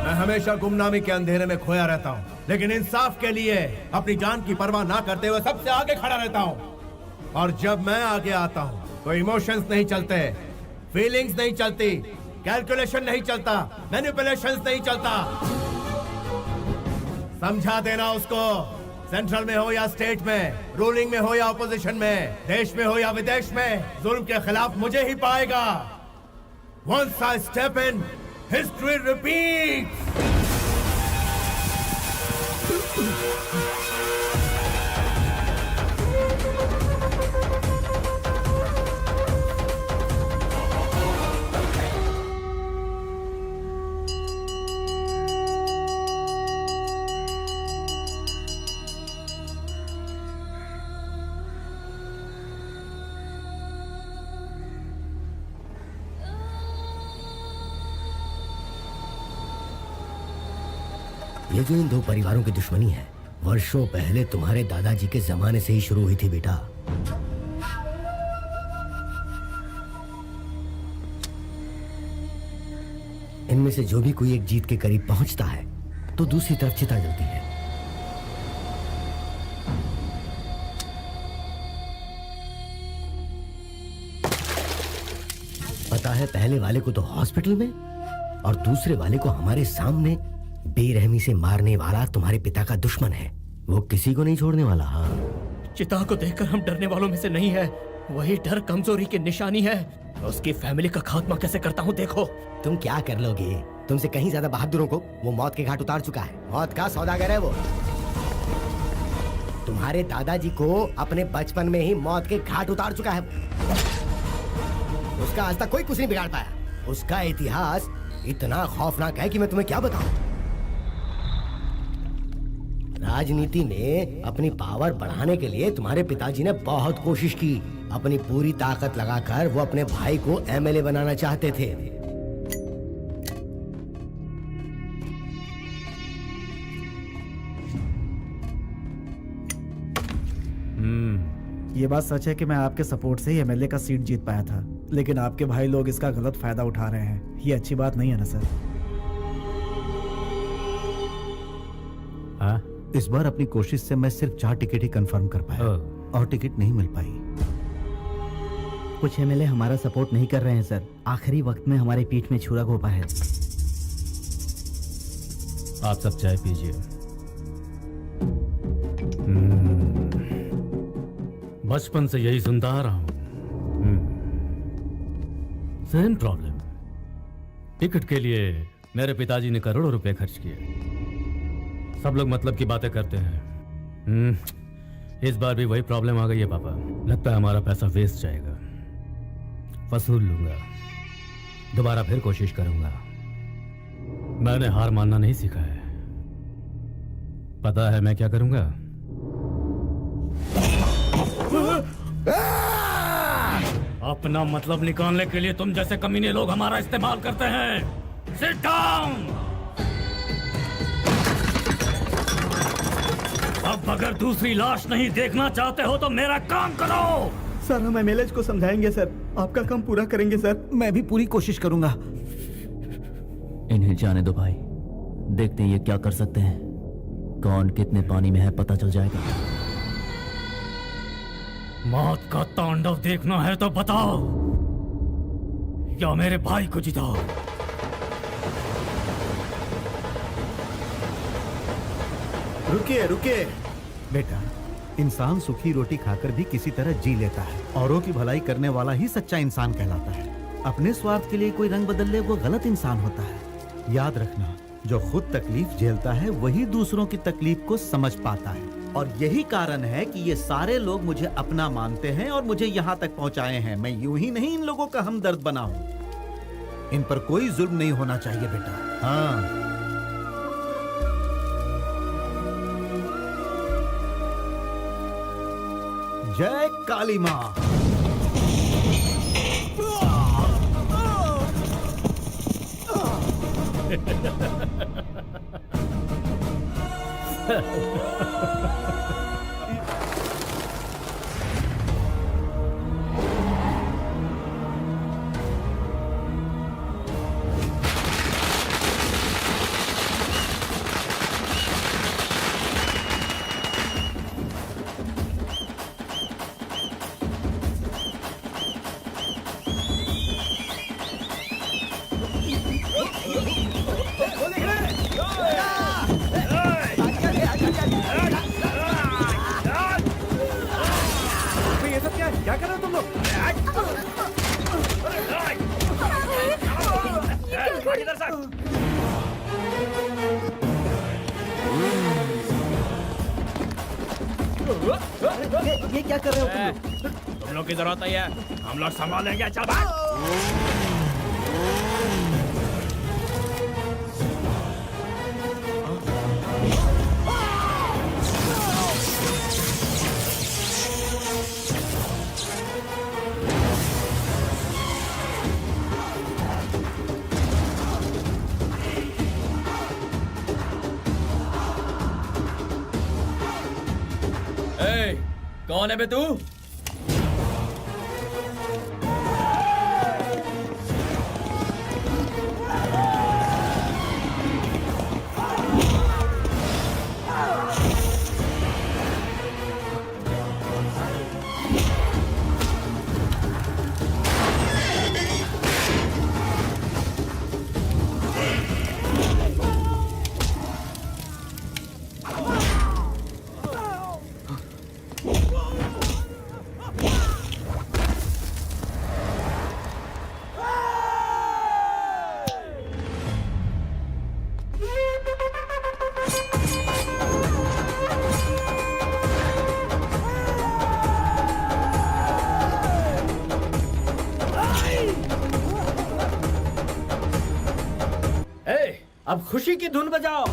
मैं हमेशा गुमनामी के अंधेरे में खोया रहता हूँ, लेकिन इंसाफ के लिए अपनी जान की परवाह ना करते हुए सबसे आगे खड़ा रहता हूँ। और जब मैं आगे आता हूँ तो इमोशंस नहीं चलते, फीलिंग्स नहीं चलती, कैलकुलेशन नहीं चलता, मैनिपुलेशंस नहीं चलता। समझा देना उसको, सेंट्रल में हो या स्टेट में, रूलिंग में हो या ऑपोजिशन में, देश में हो या विदेश में, जुल्म के खिलाफ मुझे ही पाएगा। Once I step in, history repeats. ये जो इन दो परिवारों की दुश्मनी है वर्षों पहले तुम्हारे दादाजी के जमाने से ही शुरू हुई थी बेटा। इनमें से जो भी कोई एक जीत के करीब पहुंचता है तो दूसरी तरफ चिता जलती है। पता है पहले वाले को तो हॉस्पिटल में और दूसरे वाले को हमारे सामने बेरहमी से मारने वाला तुम्हारे पिता का दुश्मन है। वो किसी को नहीं छोड़ने वाला। हाँ, चिता को देखकर हम डरने वालों में से नहीं है। वही डर कमजोरी की निशानी है। उसकी फैमिली का खात्मा कैसे करता हूँ देखो। तुम क्या कर लोगे? तुमसे कहीं ज्यादा बहादुरों को वो मौत के घाट उतार चुका है। मौत का सौदागर है वो। तुम्हारे दादाजी को अपने बचपन में ही मौत के घाट उतार चुका है। उसका आज तक कोई कुछ नहीं बिगाड़ पाया। उसका इतिहास इतना खौफनाक है कि मैं तुम्हें क्या बताऊं। राजनीति में अपनी पावर बढ़ाने के लिए तुम्हारे पिताजी ने बहुत कोशिश की। अपनी पूरी ताकत लगाकर वो अपने भाई को एमएलए बनाना चाहते थे। ये बात सच है कि मैं आपके सपोर्ट से ही एमएलए का सीट जीत पाया था, लेकिन आपके भाई लोग इसका गलत फायदा उठा रहे हैं। ये अच्छी बात नहीं है ना सर? हाँ? इस बार अपनी कोशिश से मैं सिर्फ 4 टिकट ही कंफर्म कर पाया और टिकट नहीं मिल पाई। कुछ एमएलए हमारा सपोर्ट नहीं कर रहे हैं सर। आखिरी वक्त में हमारे पीठ में छुरा घोंपा है। आप सब चाय पीजिए। बचपन से यही सुनता आ रहा हूं। Same problem. टिकट के लिए मेरे पिताजी ने करोड़ों रुपए खर्च किए। सब लोग मतलब की बातें करते हैं। इस बार भी वही प्रॉब्लम आ गई है पापा। लगता है हमारा पैसा वेस्ट जाएगा। वसूल लूंगा, दोबारा फिर कोशिश करूंगा। मैंने हार मानना नहीं सीखा है। पता है मैं क्या करूंगा? अपना मतलब निकालने के लिए तुम जैसे कमीने लोग हमारा इस्तेमाल करते हैं। Sit down. अब अगर दूसरी लाश नहीं देखना चाहते हो तो मेरा काम करो। सर हम एमएलए को समझाएंगे सर। आपका काम पूरा करेंगे सर। मैं भी पूरी कोशिश करूंगा। इन्हें जाने दो भाई, देखते हैं ये क्या कर सकते हैं। कौन कितने पानी में है पता चल जाएगा। मौत का तांडव देखना है तो बताओ, या मेरे भाई को जिताओ। रुकिए रुकिए बेटा, इंसान सूखी रोटी खाकर भी किसी तरह जी लेता है। औरों की भलाई करने वाला ही सच्चा इंसान कहलाता है। अपने स्वार्थ के लिए कोई रंग बदल ले वो गलत इंसान होता है। याद रखना, जो खुद तकलीफ झेलता है वही दूसरों की तकलीफ को समझ पाता है। और यही कारण है कि ये सारे लोग मुझे अपना मानते हैं और मुझे यहाँ तक पहुँचाए हैं। मैं यूं ही नहीं इन लोगों का हमदर्द बना हूँ। इन पर कोई जुल्म नहीं होना चाहिए बेटा। हाँ, जय काली माँ। क्या कर रहे हो तुम लोग? ये क्या कर रहे हो तुम लोग की जरूरत नहीं है, हम लोग संभालेंगे। चल भाग। कौन है बे तू? अब खुशी की धुन बजाओ।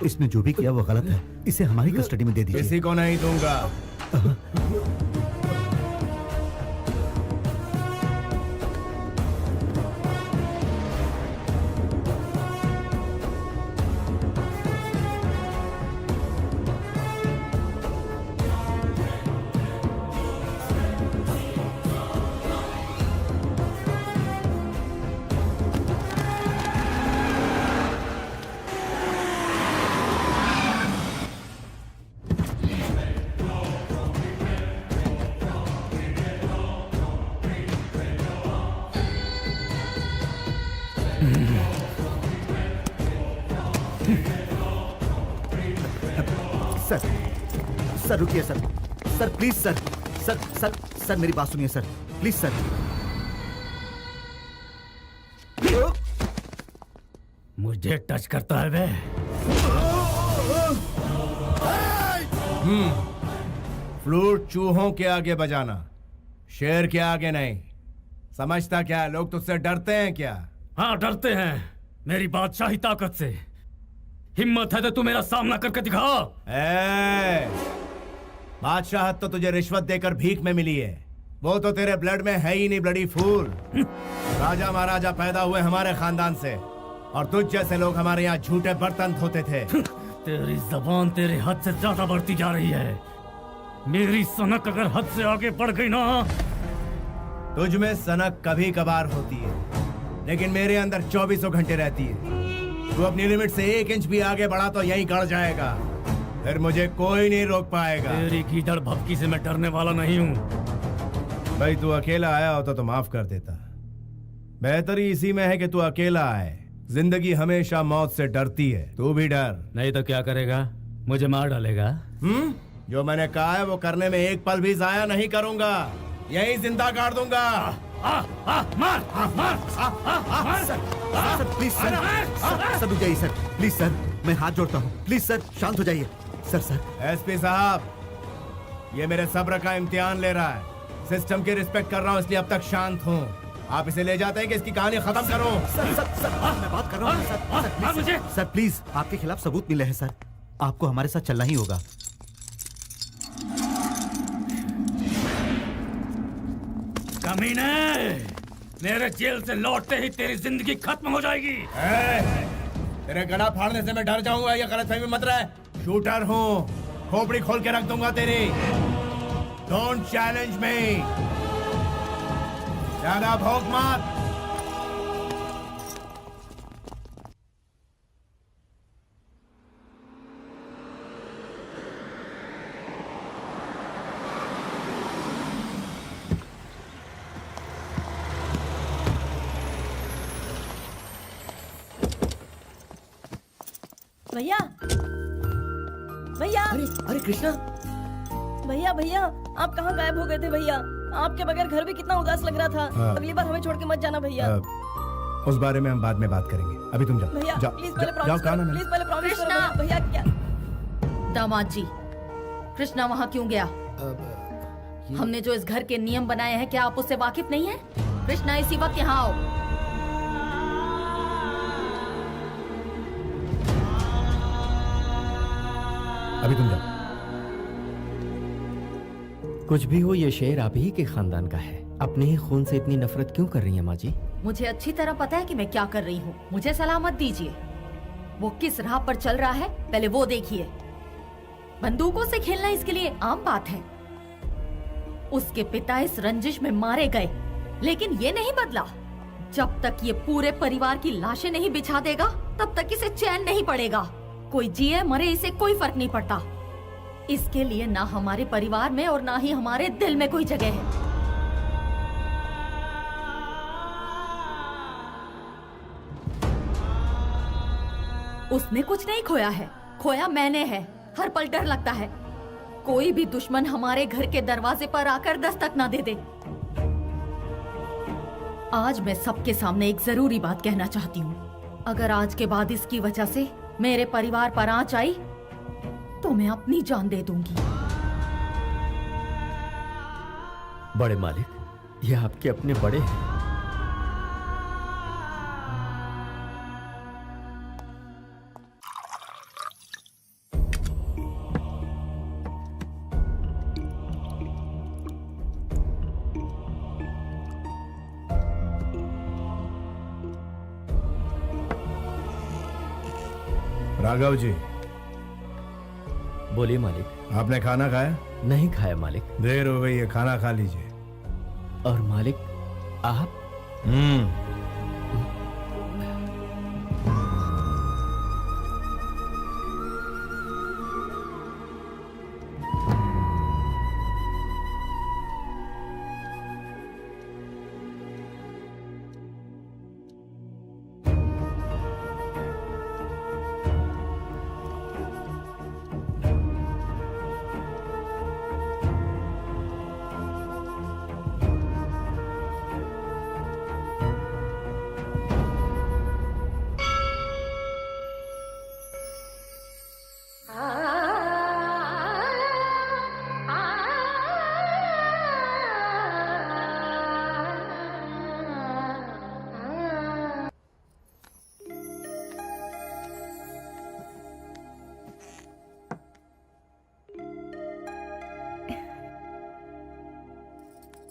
इसने जो भी किया वो गलत है, इसे हमारी कस्टडी में दे दीजिए। किसी को नहीं दूंगा। सर रुकिए sir, sir please sir, sir sir sir मेरी बात सुनिए सर, प्लीज सर। मुझे टच करता है बे। फ्लूट चूहों के आगे बजाना, शेर के आगे नहीं। समझता क्या लोग तुझसे डरते हैं क्या? हाँ डरते हैं मेरी बादशाही ताकत से। हिम्मत है तो तू मेरा सामना करके दिखा। बादशाहत तो तुझे रिश्वत देकर भीख में मिली है, वो तो तेरे ब्लड में है ही नहीं ब्लडी फूल। राजा महाराजा पैदा हुए हमारे खानदान से, और तुझ जैसे लोग हमारे यहाँ झूठे बर्तन धोते थे। तेरी जबान तेरे हद से ज्यादा बढ़ती जा रही है। मेरी सनक अगर हद से आगे बढ़ गई ना। तुझ में सनक कभी कभार होती है, लेकिन मेरे अंदर 24 घंटे रहती है। तू अपनी लिमिट से 1 इंच भी आगे बढ़ा तो यहीं गड़ जाएगा, फिर मुझे कोई नहीं रोक पाएगा। तेरी गीदड़ भपकी से मैं डरने वाला नहीं हूँ। भाई तू अकेला आया होता तो माफ कर देता। बेहतरी इसी में है कि तू अकेला आए। जिंदगी हमेशा मौत से डरती है, तू भी डर। नहीं तो क्या करेगा? मुझे मार डालेगा? जो मैंने कहा है वो करने में एक पल भी जाया नहीं करूंगा, यहीं जिंदा गाड़ दूंगा। सर प्लीज सर, सर रुक जाइए सर, प्लीज सर, मैं हाथ जोड़ता हूँ, प्लीज सर शांत हो जाइए। सर एसपी साहब, ये मेरे सब्र का इम्तिहान ले रहा है। सिस्टम की रिस्पेक्ट कर रहा हूँ इसलिए अब तक शांत हूँ। आप इसे ले जाते हैं कि इसकी कहानी खत्म करो। सर मैं बात कर रहा हूँ सर प्लीज, आपके खिलाफ सबूत मिले हैं सर, आपको हमारे साथ चलना ही होगा। कमीने, मेरे जेल से लौटते ही तेरी जिंदगी खत्म हो जाएगी। तेरे गला फाड़ने से मैं डर जाऊंगा, ये गलतफहमी मत रहे। शूटर हूँ, खोपड़ी खोल के रख दूंगा तेरी। डोंट चैलेंज मी, ज्यादा भौंक मत। भैया भैया, अरे कृष्णा, भैया भैया, आप कहाँ गायब हो गए थे भैया? आपके बगैर घर भी कितना उदास लग रहा था। अगली बार हमें छोड़ के मत जाना भैया। उस बारे में हम बाद में बात करेंगे, अभी तुम जाओ। भैया जाओ, प्लीज पहले जाओ, प्रॉमिस कहा ना करो, मैंने। प्लीज पहले प्रॉमिस करो भैया। क्या दामाद जी, कृष्णा वहाँ क्यों गया? हमने जो इस घर के नियम बनाए हैं, क्या आप उससे वाकिफ नहीं है? कृष्णा इसी वक्त यहाँ आओ। अभी तुम जाओ। कुछ भी हो, ये शेर आप ही के खानदान का है। अपने ही खून से इतनी नफरत क्यों कर रही है माँ जी? मुझे अच्छी तरह पता है कि मैं क्या कर रही हूँ। मुझे सलाह मत दीजिए। वो किस राह पर चल रहा है पहले वो देखिए। बंदूकों से खेलना इसके लिए आम बात है। उसके पिता इस रंजिश में मारे गए, लेकिन ये नहीं बदला। जब तक ये पूरे परिवार की लाशें नहीं बिछा देगा, तब तक इसे चैन नहीं पड़ेगा। कोई जिए मरे इसे कोई फर्क नहीं पड़ता। इसके लिए ना हमारे परिवार में और ना ही हमारे दिल में कोई जगह है। उसने कुछ नहीं खोया है, खोया मैंने है। हर पल डर लगता है कोई भी दुश्मन हमारे घर के दरवाजे पर आकर दस्तक ना दे दे। आज मैं सबके सामने एक जरूरी बात कहना चाहती हूँ। अगर आज के बाद इसकी वजह से मेरे परिवार पर आंच आई तो मैं अपनी जान दे दूंगी। बड़े मालिक, ये आपके अपने बड़े हैं। राघव जी, बोलिए मालिक। आपने खाना खाया? नहीं खाया मालिक। देर हो गई है, खाना खा लीजिए। और मालिक आप?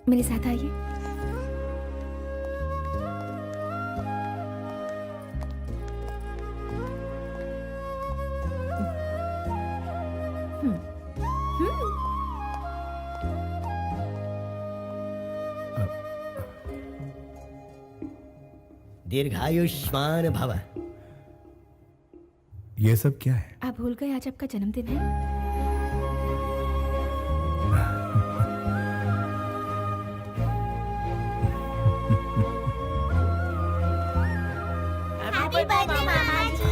मेरे साथ आइए। दीर्घायुष्मान भव। ये सब क्या है? आप भूल गए आज आपका जन्मदिन है? हैप्पी बर्थडे मामा जी।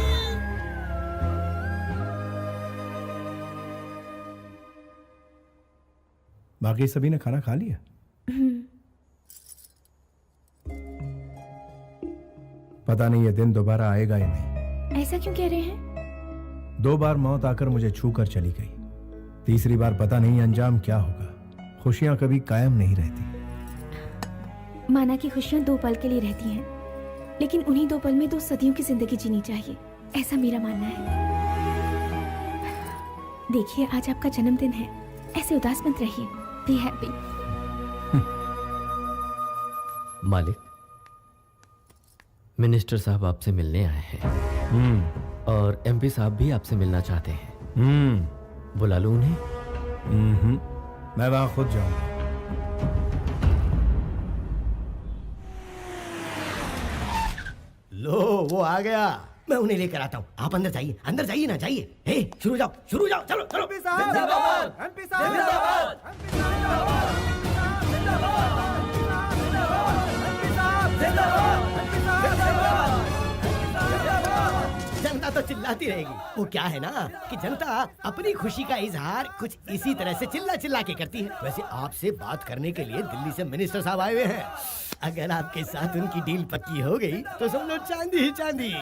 बाकी सभी ने खाना खा लिया? पता नहीं ये दिन दोबारा आएगा या नहीं। ऐसा क्यों कह रहे हैं? 2 बार मौत आकर मुझे छू कर चली गई। तीसरी बार पता नहीं अंजाम क्या होगा। खुशियां कभी कायम नहीं रहती। माना कि खुशियां 2 पल के लिए रहती हैं, लेकिन उन्हीं 2 पल में 2 सदियों की जिंदगी जीनी चाहिए, ऐसा मेरा मानना है। देखिए आज आपका जन्मदिन है, ऐसे उदास मत रहिए। Be happy. मालिक, मिनिस्टर साहब आपसे मिलने आए हैं और एमपी साहब भी आपसे मिलना चाहते हैं। बुला लूं उन्हें? मैं वहां खुद जाऊंगा। लो वो आ गया, मैं उन्हें लेकर आता हूँ। आप अंदर जाइए ना, जाइए। हे शुरू जाओ, चलो चलो। जनता तो चिल्लाती रहेगी। वो क्या है ना कि जनता अपनी खुशी का इजहार कुछ इसी तरह से चिल्ला के करती है। वैसे आपसे बात करने के लिए दिल्ली से मिनिस्टर साहब आए हुए हैं। अगर आपके साथ उनकी डील पक्की हो गई तो समझो चांदी ही चांदी।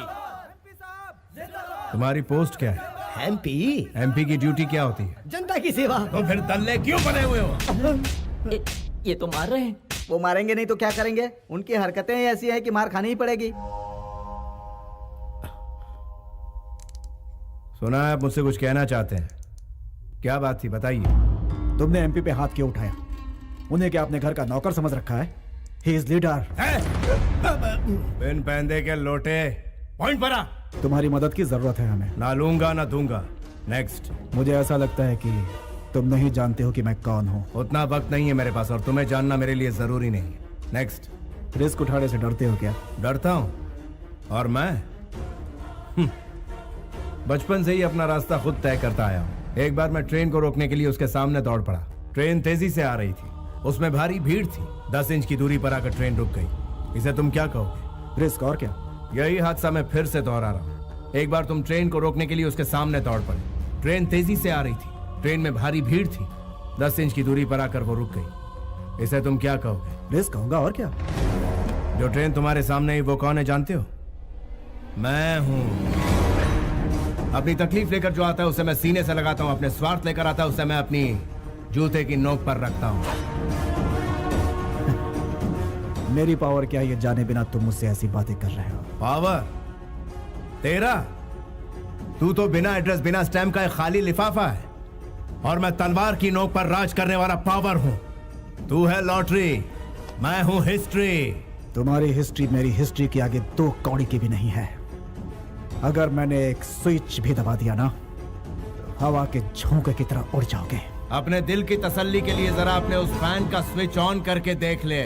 तुम्हारी पोस्ट क्या है? एमपी की ड्यूटी क्या होती है? जनता की सेवा। तो फिर दल्ले क्यों बने हुए हो? ये तो मार रहे हैं। वो मारेंगे नहीं तो क्या करेंगे? उनकी हरकतें ऐसी हैं कि मार खानी ही पड़ेगी। सुना है आप मुझसे कुछ कहना चाहते हैं। क्या बात थी, बताइए। तुमने एमपी पे हाथ क्यों उठाया? उन्हें क्या अपने घर का नौकर समझ रखा है? He is leader. बिन पहनदे के लोटे, पॉइंट पर आ। तुम्हारी मदद की जरूरत है हमें। ना लूंगा ना दूंगा। नेक्स्ट। मुझे ऐसा लगता है कि तुम नहीं जानते हो कि मैं कौन हूँ। उतना वक्त नहीं है मेरे पास और तुम्हें जानना मेरे लिए जरूरी नहीं है। नेक्स्ट। रिस्क उठाने से डरते हो क्या? डरता हूँ? और मैं बचपन से ही अपना रास्ता खुद तय करता आया हूँ। एक बार मैं ट्रेन को रोकने के लिए उसके सामने दौड़ पड़ा। ट्रेन तेजी से आ रही थी, उसमें भारी भीड़ थी। 10 इंच की दूरी पर आकर ट्रेन रुक गई। इसे तुम क्या कहोगे? रिस्क और क्या? यही हादसा मैं फिर से दोहरा रहा हूँ। एक बार तुम ट्रेन को रोकने के लिए उसके सामने दौड़ पड़े। ट्रेन तेजी से आ रही थी, ट्रेन में भारी भीड़ थी। 10 इंच की दूरी पर आकर वो रुक गई। इसे तुम क्या कहोगे? रिस्क कहूंगा और क्या। जो ट्रेन तुम्हारे सामने ही वो कौन है जानते हो? मैं हूँ। अपनी तकलीफ लेकर जो आता है उसे मैं सीने से लगाता हूँ। अपने स्वार्थ लेकर आता है उसे मैं अपनी जूते की नोक पर रखता हूँ। मेरी पावर क्या है ये जाने बिना तुम मुझसे ऐसी बातें कर रहे हो? पावर तेरा? तू तो बिना एड्रेस बिना स्टैम्प का एक खाली लिफाफा है और मैं तलवार की नोक पर राज करने वाला पावर हूँ। तू है लॉटरी, मैं हूँ हिस्ट्री। तुम्हारी हिस्ट्री मेरी हिस्ट्री के आगे 2 कौड़ी की भी नहीं है। अगर मैंने एक स्विच भी दबा दिया ना, हवा के झोंके की तरह उड़ जाओगे। अपने दिल की तसल्ली के लिए जरा अपने उस फैन का स्विच ऑन करके देख ले।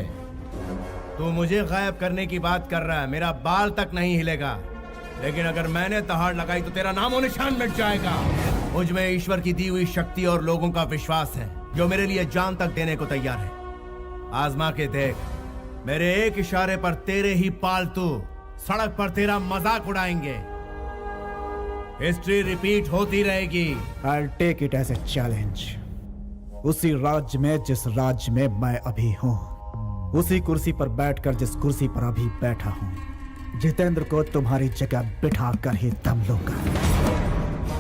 तू मुझे गायब करने की बात कर रहा है, मेरा बाल तक नहीं हिलेगा। लेकिन अगर मैंने दहाड़ लगाई तो तेरा नामो निशान मिट जाएगा। मुझ में ईश्वर की दी हुई शक्ति और लोगों का विश्वास है जो मेरे लिए जान तक देने को तैयार है। आजमा के देख, मेरे एक इशारे पर तेरे ही पालतू सड़क पर तेरा मजाक उड़ाएंगे। हिस्ट्री रिपीट होती रहेगी। I'll take it as a challenge। उसी राज्य में जिस राज्य में मैं अभी हूँ, उसी कुर्सी पर बैठकर जिस कुर्सी पर अभी बैठा हूँ, जितेंद्र को तुम्हारी जगह बिठा कर ही दम लूंगा।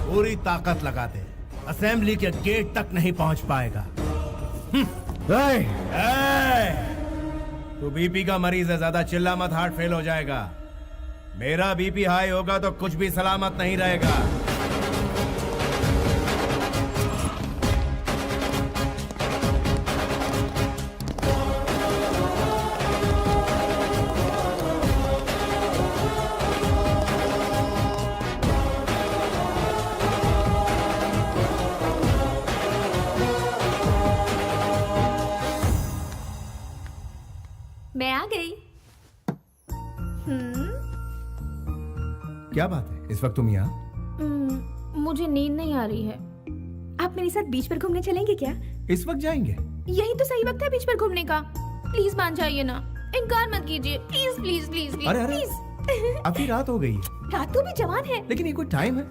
पूरी ताकत लगा दे, असेंबली के गेट तक नहीं पहुंच पाएगा। तू बीपी का मरीज है, ज्यादा चिल्ला मत, हार्ट फेल हो जाएगा। मेरा बीपी हाई होगा तो कुछ भी सलामत नहीं रहेगा। मैं आ गई। क्या बात है, इस वक्त तुम यहाँ? मुझे नींद नहीं आ रही है। आप मेरे साथ बीच पर घूमने चलेंगे क्या? इस वक्त जाएंगे? यही तो सही वक्त है बीच पर घूमने का। प्लीज मान जाइए ना, इनकार मत कीजिए, प्लीज प्लीज प्लीज प्लीज अरे, प्लीज। अभी रात हो गई है। रात तो भी जवान है। लेकिन ये कोई टाइम है?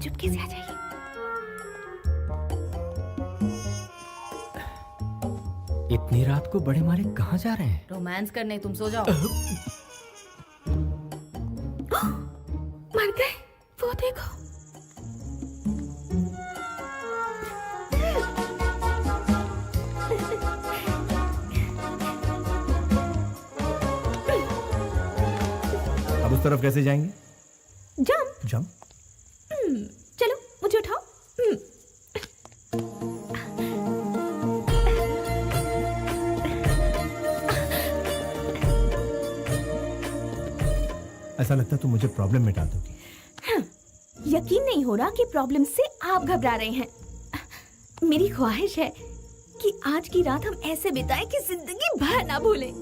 चुपके से आ जाइए। इतनी रात को बड़े मालिक कहाँ जा रहे हैं? रोमांस करने, तुम सो जाओ। मर गए, वो देखो। अब उस तरफ कैसे जाएंगे? जंप। जंप? चलो मुझे उठाओ। ऐसा लगता है तुम मुझे प्रॉब्लम मिटा दोगी। यकीन नहीं हो रहा कि प्रॉब्लम से आप घबरा रहे हैं। मेरी ख्वाहिश है कि आज की रात हम ऐसे बिताएं कि जिंदगी भर ना भूलें।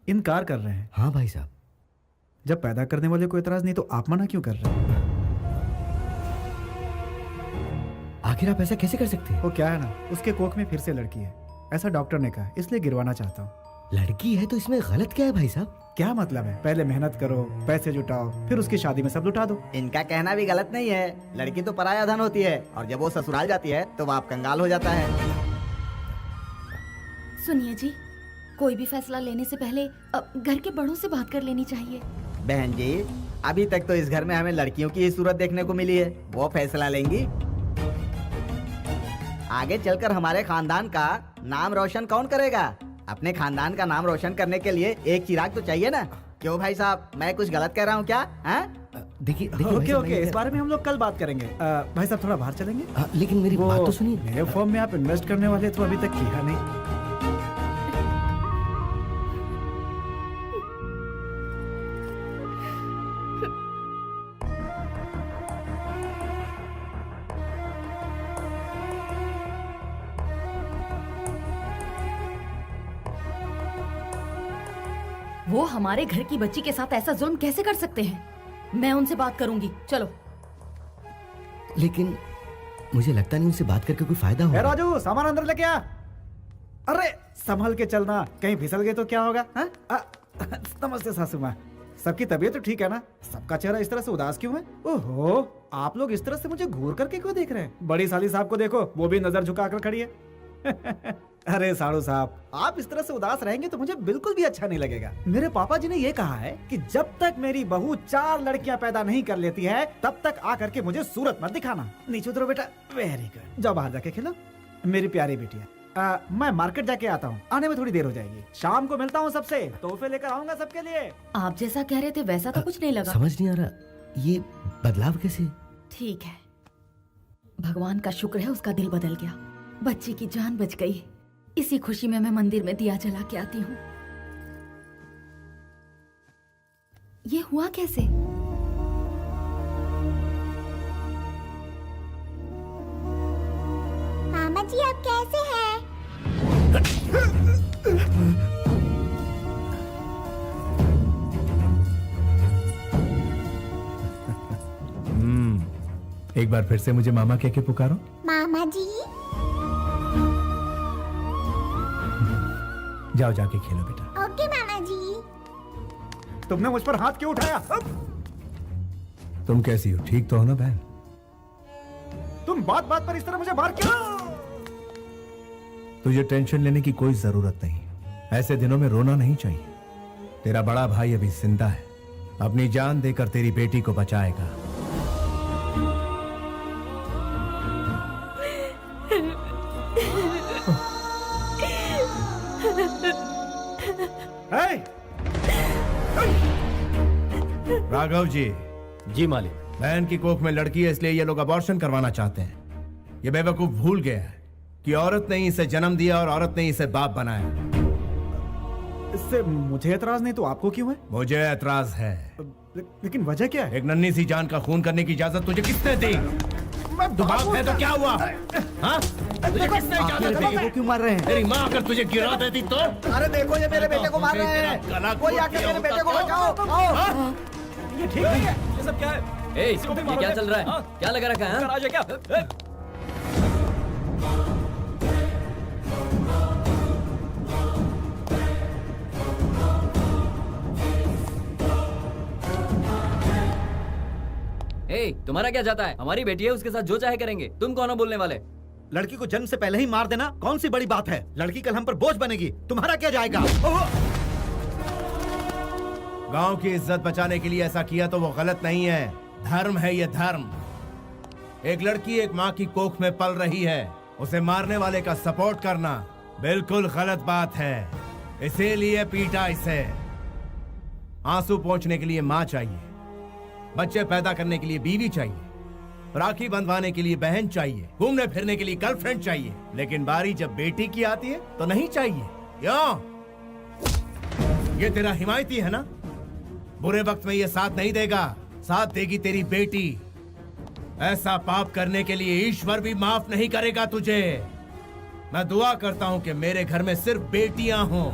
इनकार कर रहे हैं? हाँ भाई साहब। जब पैदा करने वाले को एतराज नहीं तो आप मना क्यों कर रहे हैं? आखिर आप ऐसा कैसे कर सकते हैं? वो क्या है ना, उसके कोख में फिर से लड़की है, ऐसा डॉक्टर ने कहा, इसलिए गिरवाना चाहता हूँ। लड़की है तो इसमें गलत क्या है भाई साहब? क्या मतलब है? पहले मेहनत करो, पैसे जुटाओ, फिर उसकी शादी में सब लुटा दो। इनका कहना भी गलत नहीं है। लड़की तो पराया धन होती है और जब वो ससुराल जाती है तो बाप कंगाल हो जाता है। सुनिए जी, कोई भी फैसला लेने से पहले घर के बड़ों से बात कर लेनी चाहिए। बहन जी, अभी तक तो इस घर में हमें लड़कियों की ही सूरत देखने को मिली है। वो फैसला लेंगी। आगे चलकर हमारे खानदान का नाम रोशन कौन करेगा? अपने खानदान का नाम रोशन करने के लिए एक चिराग तो चाहिए ना। क्यों भाई साहब, मैं कुछ गलत कह रहा हूँ क्या? देखिए ओके ओके, इस बारे में हम लोग कल बात करेंगे। भाई साहब थोड़ा बाहर चलेंगे? लेकिन मेरी बात तो सुनिए। मेरे फॉर्म में आप इन्वेस्ट करने वाले तो अभी तक किया नहीं। वो हमारे घर की बच्ची के साथ ऐसा जुल्म कैसे कर सकते हैं? मैं उनसे बात करूंगी, चलो। लेकिन मुझे लगता नहीं उनसे बात करके कोई फायदा होगा। राजू, सामान अंदर लेके आ। अरे संभल के चलना, कहीं फिसल गए तो क्या होगा? नमस्ते सासू माँ, सबकी तबीयत तो ठीक है ना? सबका चेहरा इस तरह से उदास क्यों है? ओहो, आप लोग इस तरह से मुझे घूर करके क्यों देख रहे हैं? बड़ी साली साहब को देखो, वो भी नजर झुकाकर खड़ी है। अरे साड़ू साहब, आप इस तरह से उदास रहेंगे तो मुझे बिल्कुल भी अच्छा नहीं लगेगा। मेरे पापा जी ने ये कहा है कि जब तक मेरी बहू 4 लड़कियां पैदा नहीं कर लेती है तब तक आकर के मुझे सूरत मत दिखाना। नीचे उतरो बेटा। वेरी गुड, जाओ बाहर जाके खेलो मेरी प्यारी बेटिया। मैं मार्केट जाके आता हूँ, आने में थोड़ी देर हो जाएगी। शाम को मिलता हूँ सबसे, तोहफे लेकर आऊंगा सबके लिए। आप जैसा कह रहे थे वैसा तो कुछ नहीं लगा। समझ नहीं आ रहा ये बदलाव कैसे? ठीक है, भगवान का शुक्र है उसका दिल बदल गया, बच्ची की जान बच गई। इसी खुशी में मैं मंदिर में दिया जला के आती हूँ। ये हुआ कैसे? मामा जी आप कैसे हैं? एक बार फिर से मुझे मामा कह के पुकारो। मामा जी। जाओ जाके खेलो बेटा। ओके मामा जी। तुमने मुझ पर हाथ क्यों उठाया? तुम कैसी हो? ठीक तो हो ना बहन? तुम बात बात पर इस तरह मुझे मार क्यों? तुझे टेंशन लेने की कोई जरूरत नहीं। ऐसे दिनों में रोना नहीं चाहिए। तेरा बड़ा भाई अभी जिंदा है, अपनी जान देकर तेरी बेटी को बचाएगा। राघव जी। जी मालिक। बहन की कोख में लड़की है, इसलिए ये लोग अबॉर्शन करवाना चाहते हैं। ये बेवकूफ भूल गया है कि औरत ने ही इसे जन्म दिया और औरत ने ही इसे बाप बनाया। इससे मुझे एतराज नहीं तो आपको क्यों है? मुझे एतराज है। लेकिन वजह क्या है? एक नन्ही सी जान का खून करने की इजाजत तुझे किसने दी? दुबाव है तो क्या हुआ? हाँ? तुझे किसने इजाजत दी? को क्यों मार रहे हैं? तेरी माँ अगर तुझे गिरा देती तो? अरे देखो ये मेरे बेटे को मार रहे हैं। कोई आके मेरे बेटे को बचाओ। आओ। ये ठीक नहीं है। ये सब क्या है? ए, ये क्या चल रहा है? क्या लगा रखा है? राजा क्या? तुम्हारा क्या जाता है? हमारी बेटी है, उसके साथ जो चाहे करेंगे। तुम कौन हो बोलने वाले? लड़की को जन्म से पहले ही मार देना कौन सी बड़ी बात है? लड़की कल हम पर बोझ बनेगी, तुम्हारा क्या जाएगा? गांव की इज्जत बचाने के लिए ऐसा किया तो वो गलत नहीं है, धर्म है ये धर्म। एक लड़की एक माँ की कोख में पल रही है, उसे मारने वाले का सपोर्ट करना बिल्कुल गलत बात है। इसीलिए पीटा इसे। आंसू पोंछने के लिए माँ चाहिए, बच्चे पैदा करने के लिए बीवी चाहिए, राखी बंधवाने के लिए बहन चाहिए, घूमने फिरने के लिए गर्लफ्रेंड चाहिए, लेकिन बारी जब बेटी की आती है तो नहीं चाहिए। क्यों? ये तेरा हिमायती है ना? बुरे वक्त में ये साथ नहीं देगा, साथ देगी तेरी बेटी। ऐसा पाप करने के लिए ईश्वर भी माफ नहीं करेगा तुझे। मैं दुआ करता हूं कि मेरे घर में सिर्फ बेटियां हों।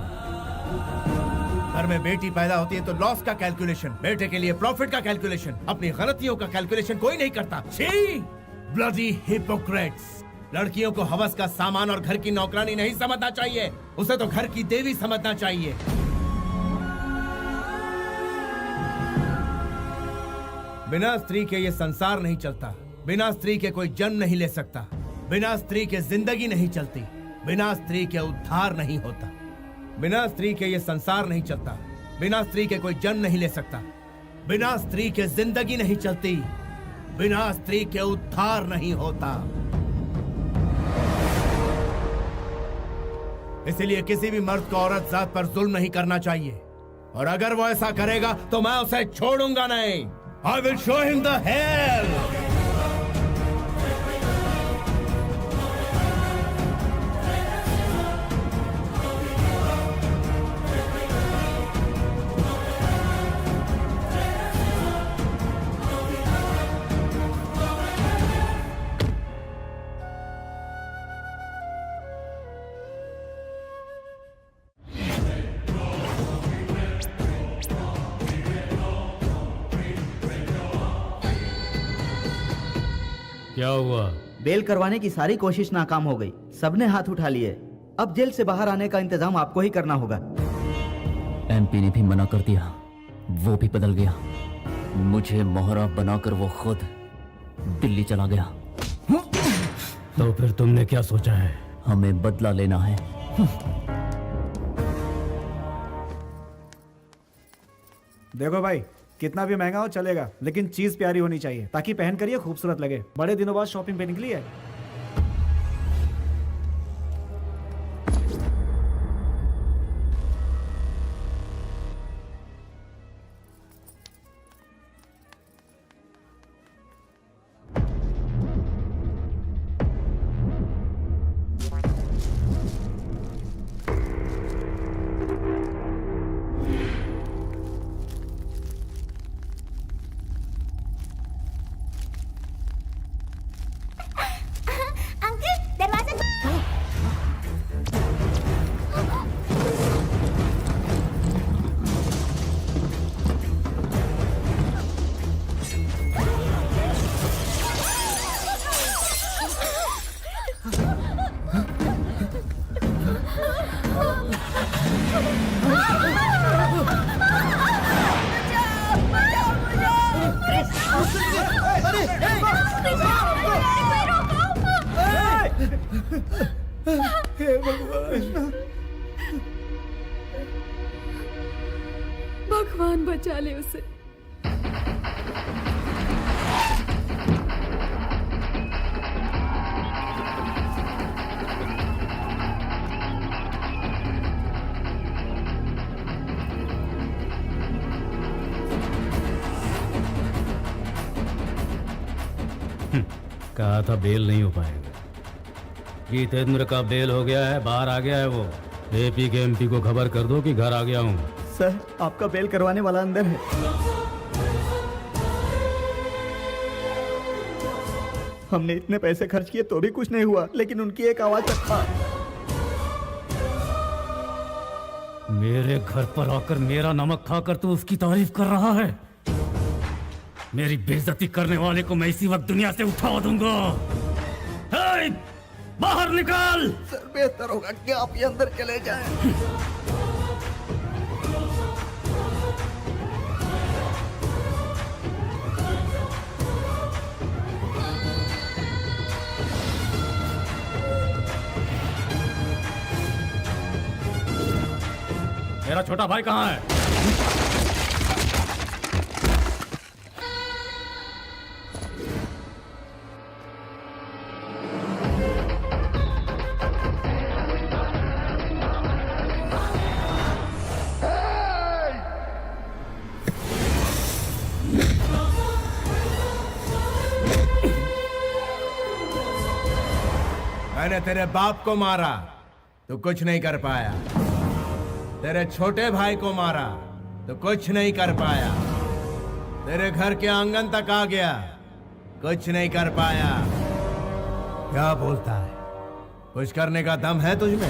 घर में बेटी पैदा होती है तो लॉस का कैलकुलेशन, बेटे के लिए प्रॉफिट का कैलकुलेशन, अपनी गलतियों का कैलकुलेशन कोई नहीं करता। छी! Bloody Hippocrates! लड़कियों को हवस का सामान और घर की नौकरानी नहीं समझना चाहिए, उसे तो घर की देवी समझना चाहिए। बिना स्त्री के ये संसार नहीं चलता, बिना स्त्री के कोई जन्म नहीं ले सकता, बिना स्त्री के जिंदगी नहीं चलती, बिना स्त्री के उद्धार नहीं होता। बिना स्त्री के ये संसार नहीं चलता, बिना स्त्री के कोई जन्म नहीं ले सकता, बिना स्त्री के जिंदगी नहीं चलती, बिना स्त्री के उद्धार नहीं होता। इसलिए किसी भी मर्द को औरत जात पर जुल्म नहीं करना चाहिए, और अगर वो ऐसा करेगा तो मैं उसे छोड़ूंगा नहीं। I will show him the hell! क्या हुआ? बेल करवाने की सारी कोशिश नाकाम हो गई, सबने हाथ उठा लिए। अब जेल से बाहर आने का इंतजाम आपको ही करना होगा। एमपी ने भी मना कर दिया, वो भी बदल गया। मुझे मोहरा बनाकर वो खुद दिल्ली चला गया। तो फिर तुमने क्या सोचा है? हमें बदला लेना है। देखो भाई, कितना भी महंगा हो चलेगा, लेकिन चीज प्यारी होनी चाहिए ताकि पहन कर ये खूबसूरत लगे। बड़े दिनों बाद शॉपिंग पे निकली है। भगवान बचा ले उसे। कहा था बेल नहीं हो पाएगा। जितेंद्र का बेल हो गया है, बाहर आ गया है वो। एपी के एमपी को खबर कर दो कि घर आ गया हूँ। सर, आपका बेल करवाने वाला अंदर है। हमने इतने पैसे खर्च किए तो भी कुछ नहीं हुआ, लेकिन उनकी एक आवाज तक था। मेरे घर पर आकर मेरा नमक खाकर तू उसकी तारीफ कर रहा है। मेरी बेइज्जती करने वाले को मैं इसी वक्त दुनिया से उठा दूंगा। हे, बाहर निकाल। सर, बेहतर होगा कि आप ये अंदर चले जाएं। मेरा छोटा भाई कहाँ है? मैंने तेरे बाप को मारा तो कुछ नहीं कर पाया, तेरे छोटे भाई को मारा तो कुछ नहीं कर पाया, तेरे घर के आंगन तक आ गया, कुछ नहीं कर पाया। क्या बोलता है? कुछ करने का दम है तुझमें?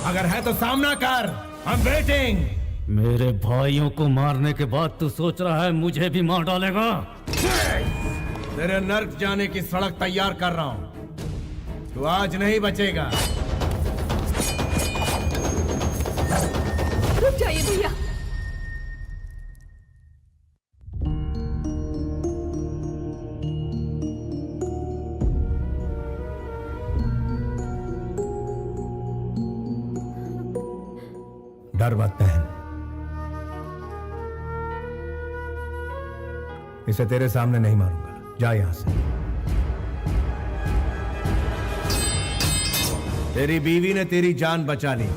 अगर है तो सामना कर। I'm waiting। मेरे भाइयों को मारने के बाद तू सोच रहा है मुझे भी मार डालेगा? तेरे नर्क जाने की सड़क तैयार कर रहा हूं, तू आज नहीं बचेगा। रुक जाइए भैया। डर मत बहन, इसे तेरे सामने नहीं मारूंगा। जा यहां से। तेरी बीवी ने तेरी जान बचा ली।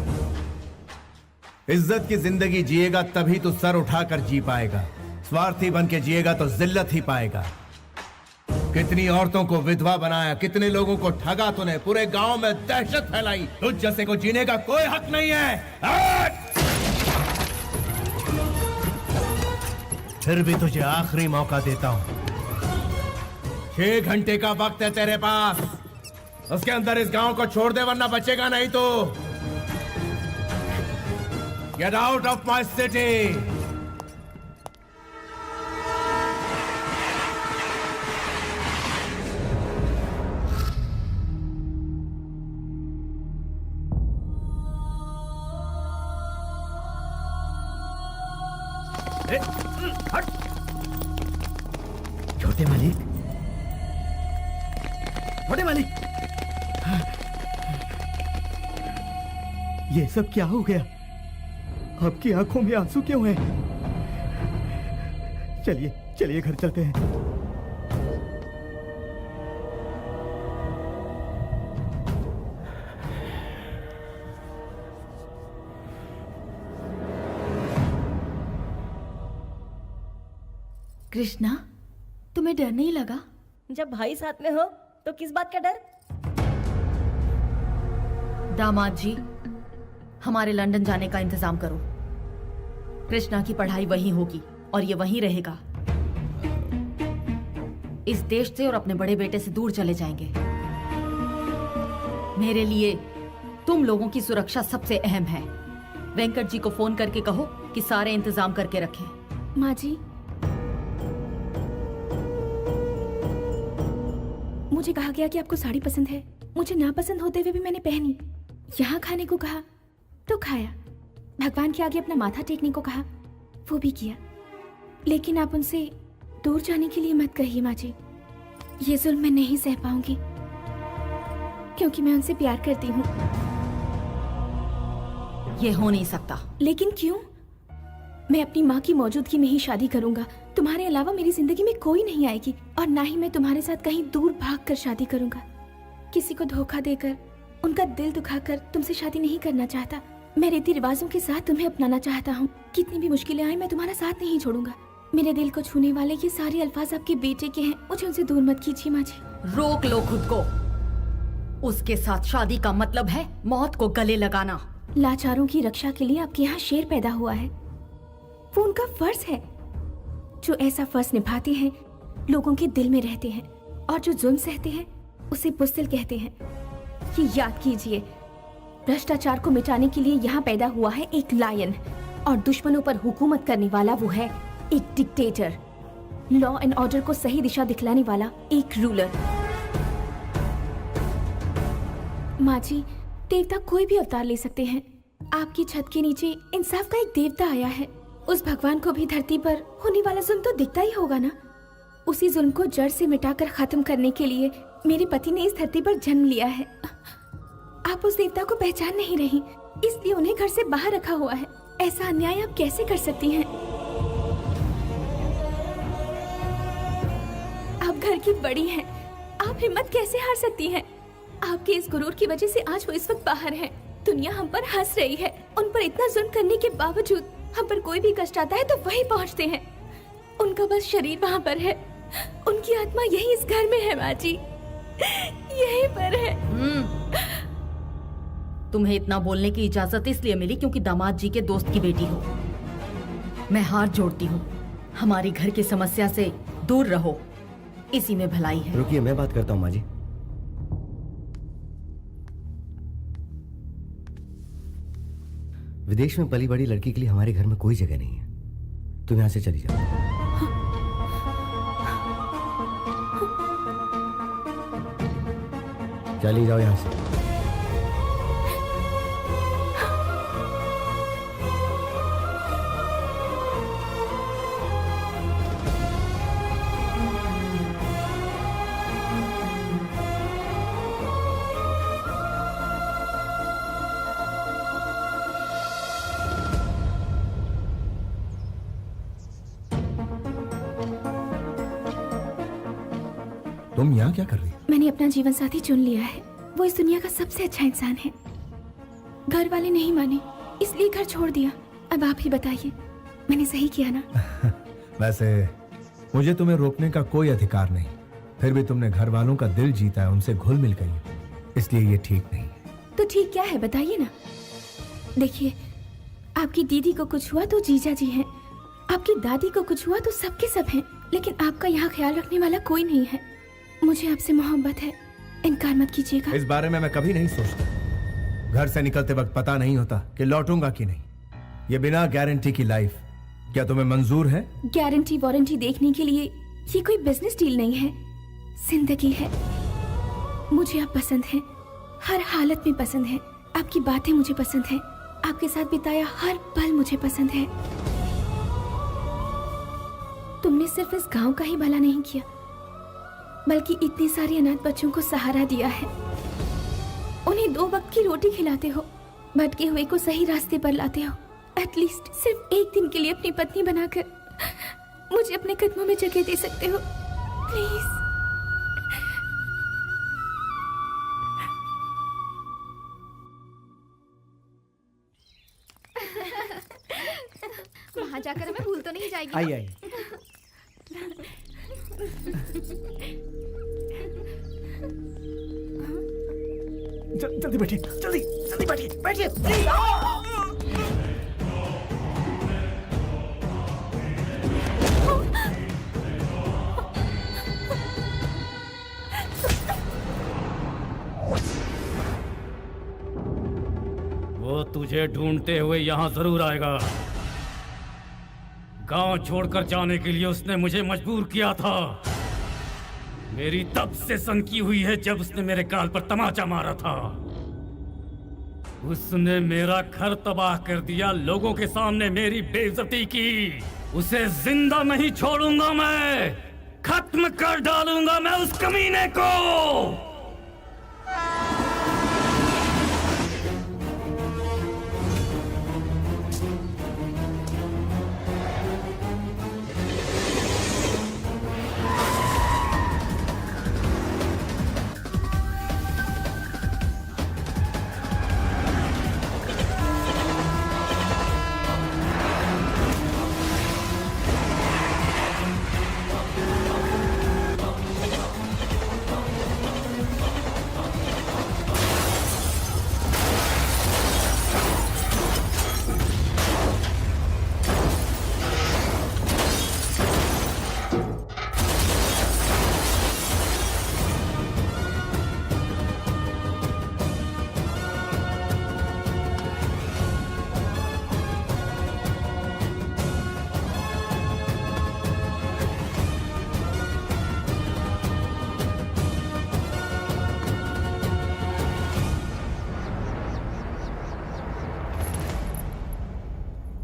इज्जत की जिंदगी जिएगा तभी तो सर उठाकर जी पाएगा। स्वार्थी बन के जिएगा तो जिल्लत ही पाएगा। कितनी औरतों को विधवा बनाया, कितने लोगों को ठगा तूने, पूरे गांव में दहशत फैलाई। तुझ जैसे को जीने का कोई हक नहीं है। फिर भी तुझे आखिरी मौका देता हूं। 6 घंटे का वक्त है तेरे पास, उसके अंदर इस गांव को छोड़ दे वरना बचेगा नहीं तो। Get out of my city. छोटे मालिक, छोटे मालिक, ये सब क्या हो गया? आपकी आंखों में आंसू क्यों हैं? चलिए चलिए घर चलते हैं। कृष्णा, तुम्हें डर नहीं लगा? जब भाई साथ में हो तो किस बात का डर? दामाद जी, हमारे लंदन जाने का इंतजाम करो। कृष्णा की पढ़ाई वहीं होगी और ये वहीं रहेगा। इस देश से और अपने बड़े बेटे से दूर चले जाएंगे। मेरे लिए तुम लोगों की सुरक्षा सबसे अहम है। वेंकट जी को फोन करके कहो कि सारे इंतजाम करके रखें। माँ जी, मुझे कहा गया कि आपको साड़ी पसंद है। मुझे ना पसंद होते हुए भी मैंने पहनी। यहाँ खाने को कहा तो खाया। भगवान के आगे अपना माथा टेकने को कहा, वो भी किया। लेकिन आप उनसे दूर जाने के लिए मत कहिए माँ जी। ये जुल्म मैं नहीं सह पाऊंगी, क्योंकि मैं उनसे प्यार करती हूँ। ये हो नहीं सकता। लेकिन क्यों? मैं अपनी माँ की मौजूदगी में ही शादी करूंगा। तुम्हारे अलावा मेरी जिंदगी में कोई नहीं आएगी, और ना ही मैं तुम्हारे साथ कहीं दूर भागकर शादी करूंगा। किसी को धोखा देकर, उनका दिल दुखाकर तुमसे शादी नहीं करना चाहता। मैं रीति रिवाजों के साथ तुम्हें अपनाना चाहता हूँ। कितनी भी मुश्किलें आए, मैं तुम्हारा साथ नहीं छोड़ूंगा। मेरे दिल को छूने वाले ये सारे अल्फाज आपके बेटे के हैं, मुझे उनसे दूर मत कीजिए माँ जी। रोक लो खुद को। उसके साथ शादी का मतलब है मौत को गले लगाना। लाचारों की रक्षा के लिए आपके यहाँ शेर पैदा हुआ है, वो उनका फर्ज है। जो ऐसा फर्ज निभाते हैं लोगों के दिल में रहते हैं, और जो जुल्म सहते हैं उसे बुज़दिल कहते हैं। ये याद कीजिए, भ्रष्टाचार को मिटाने के लिए यहाँ पैदा हुआ है एक लायन, और दुश्मनों पर हुकूमत करने वाला वो है एक डिक्टेटर। लॉ एंड ऑर्डर को सही दिशा दिखलाने वाला एक रूलर। माँ जी, देवता कोई भी अवतार ले सकते हैं। आपकी छत के नीचे इंसाफ का एक देवता आया है। उस भगवान को भी धरती पर होने वाला जुल्म तो दिखता ही होगा ना। उसी जुल्म को जड़ से मिटाकर खत्म करने के लिए मेरे पति ने इस धरती पर जन्म लिया है। आप उस देवता को पहचान नहीं रही, इसलिए उन्हें घर से बाहर रखा हुआ है। ऐसा अन्याय आप कैसे कर सकती हैं? आप घर की बड़ी हैं, आप हिम्मत कैसे हार सकती हैं? आपके इस गुरूर की वजह से आज वो इस वक्त बाहर हैं। दुनिया हम पर हंस रही है। उन पर इतना जुल्म करने के बावजूद हम पर कोई भी कष्ट आता है तो वही पहुंचते हैं। उनका बस शरीर वहाँ पर है, उनकी आत्मा यही इस घर में है माँ जी, यहीं पर है। तुम्हें इतना बोलने की इजाजत इसलिए मिली क्योंकि दामाद जी के दोस्त की बेटी हो। मैं हाथ जोड़ती हूँ, हमारी घर की समस्या से दूर रहो, इसी में भलाई है। रुकिए, मैं बात करता हूँ माँ जी। विदेश में पली बड़ी लड़की के लिए हमारे घर में कोई जगह नहीं है। तुम यहाँ से चली जाओ। चली जाओ यहाँ से। तुम यहाँ क्या कर रही हो? मैंने अपना जीवन साथी चुन लिया है। वो इस दुनिया का सबसे अच्छा इंसान है। घर वाले नहीं माने, इसलिए घर छोड़ दिया। अब आप ही बताइए, मैंने सही किया ना? वैसे मुझे तुम्हें रोकने का कोई अधिकार नहीं, फिर भी तुमने घर वालों का दिल जीता है, उनसे घुल मिल गई, इसलिए ये ठीक नहीं है। तो ठीक क्या है बताइए ना। देखिए, आपकी दीदी को कुछ हुआ तो जीजा जी हैं, आपकी दादी को कुछ हुआ तो सबके सब हैं, लेकिन आपका यहाँ ख्याल रखने वाला कोई नहीं है। मुझे आपसे मोहब्बत है, इनकार मत कीजिएगा। इस बारे में मैं कभी नहीं सोचता। घर से निकलते वक्त पता नहीं होता कि लौटूंगा कि नहीं। ये बिना गारंटी की लाइफ क्या तुम्हें मंजूर है? गारंटी वारंटी देखने के लिए ये कोई बिजनेस डील नहीं है, जिंदगी है। मुझे आप पसंद हैं, हर हालत में पसंद है। आपकी बातें मुझे पसंद है, आपके साथ बिताया हर पल मुझे पसंद है। तुमने सिर्फ इस गांव का ही भला नहीं किया, बल्कि इतने सारे अनाथ बच्चों को सहारा दिया है। उन्हें 2 वक्त की रोटी खिलाते हो, भटके हुए को सही रास्ते पर लाते हो। एटलीस्ट सिर्फ एक दिन के लिए अपनी पत्नी बनाकर मुझे अपने कदमों में जगह दे सकते हो, प्लीज। वहाँ जाकर हमें भूल तो नहीं जाएगी? आइए आइए। जल्दी बैठिए, जल्दी जल्दी बैठिए, बैठिए प्लीज। वो तुझे ढूंढते हुए यहाँ जरूर आएगा। गांव छोड़कर जाने के लिए उसने मुझे मजबूर किया था। मेरी तब से सनकी हुई है जब उसने मेरे गाल पर तमाचा मारा था। उसने मेरा घर तबाह कर दिया, लोगों के सामने मेरी बेइज्जती की। उसे जिंदा नहीं छोड़ूंगा मैं, खत्म कर डालूंगा मैं उस कमीने को।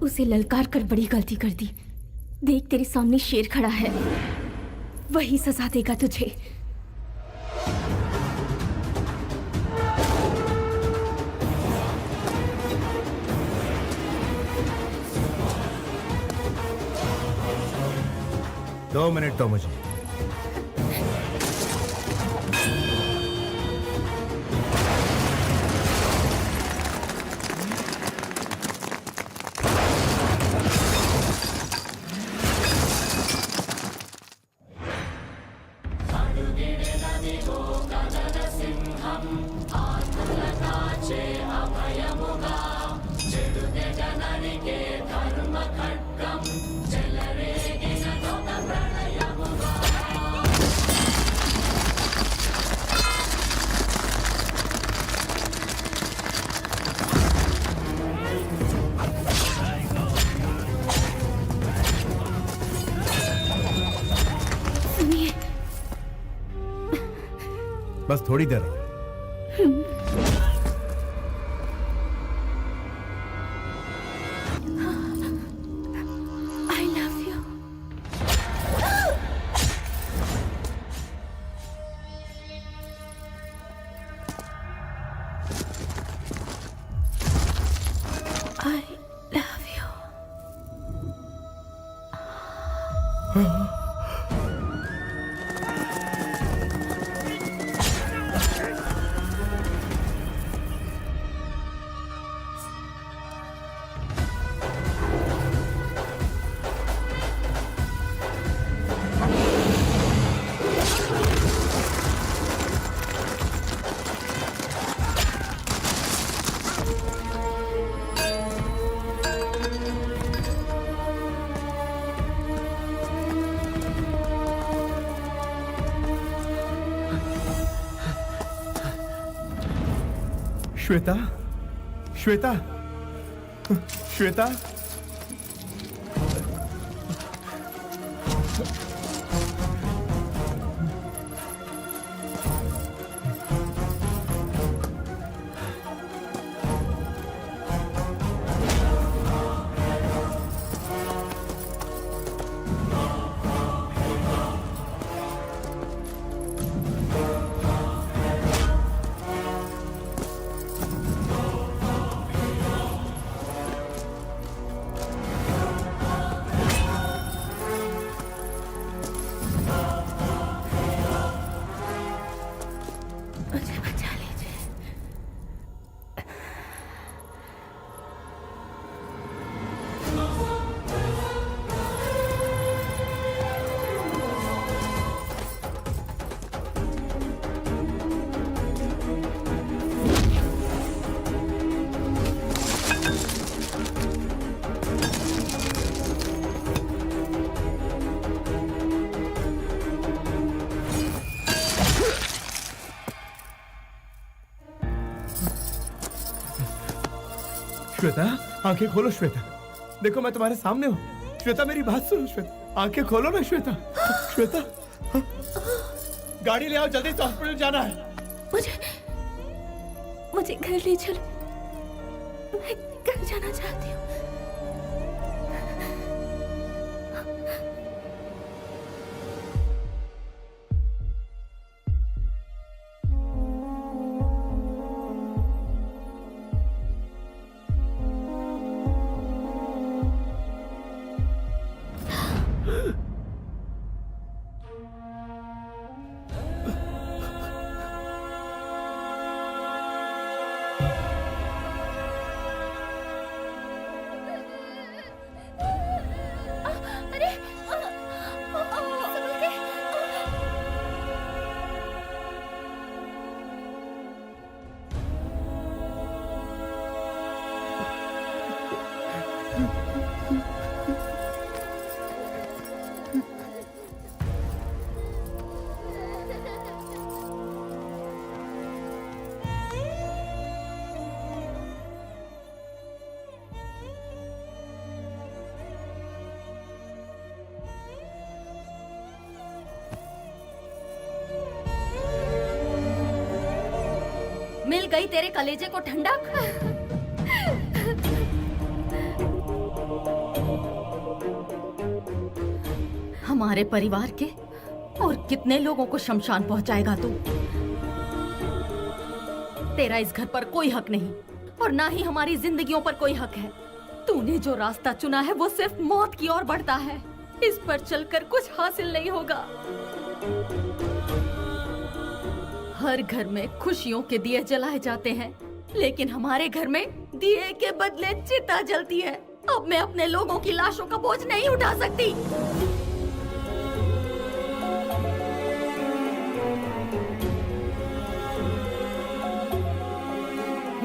उसे ललकार कर बड़ी गलती कर दी। देख तेरे सामने शेर खड़ा है, वही सजा देगा तुझे। दो मिनट दो मुझे। बस थोड़ी देर और। I love you. I love you. Shweta, Shweta, Shweta, मुझे बचा लीजिए। श्वेता, आंखें खोलो श्वेता। देखो मैं तुम्हारे सामने हूँ। श्वेता मेरी बात सुनो श्वेता, आंखें खोलो ना श्वेता। श्वेता, गाड़ी ले आओ, जल्दी से हॉस्पिटल जाना है। मुझे घर ले चलो, मैं घर जाना चाहती हूँ। मिल गई तेरे कलेजे को ठंडक। हमारे परिवार के और कितने लोगों को शमशान पहुंचाएगा तू? तेरा इस घर पर कोई हक नहीं और ना ही हमारी जिंदगियों पर कोई हक है। तूने जो रास्ता चुना है वो सिर्फ मौत की ओर बढ़ता है। इस पर चलकर कुछ हासिल नहीं होगा। हर घर में खुशियों के दिए जलाए जाते हैं, लेकिन हमारे घर में दिए के बदले चिता जलती है। अब मैं अपने लोगों की लाशों का बोझ नहीं उठा सकती।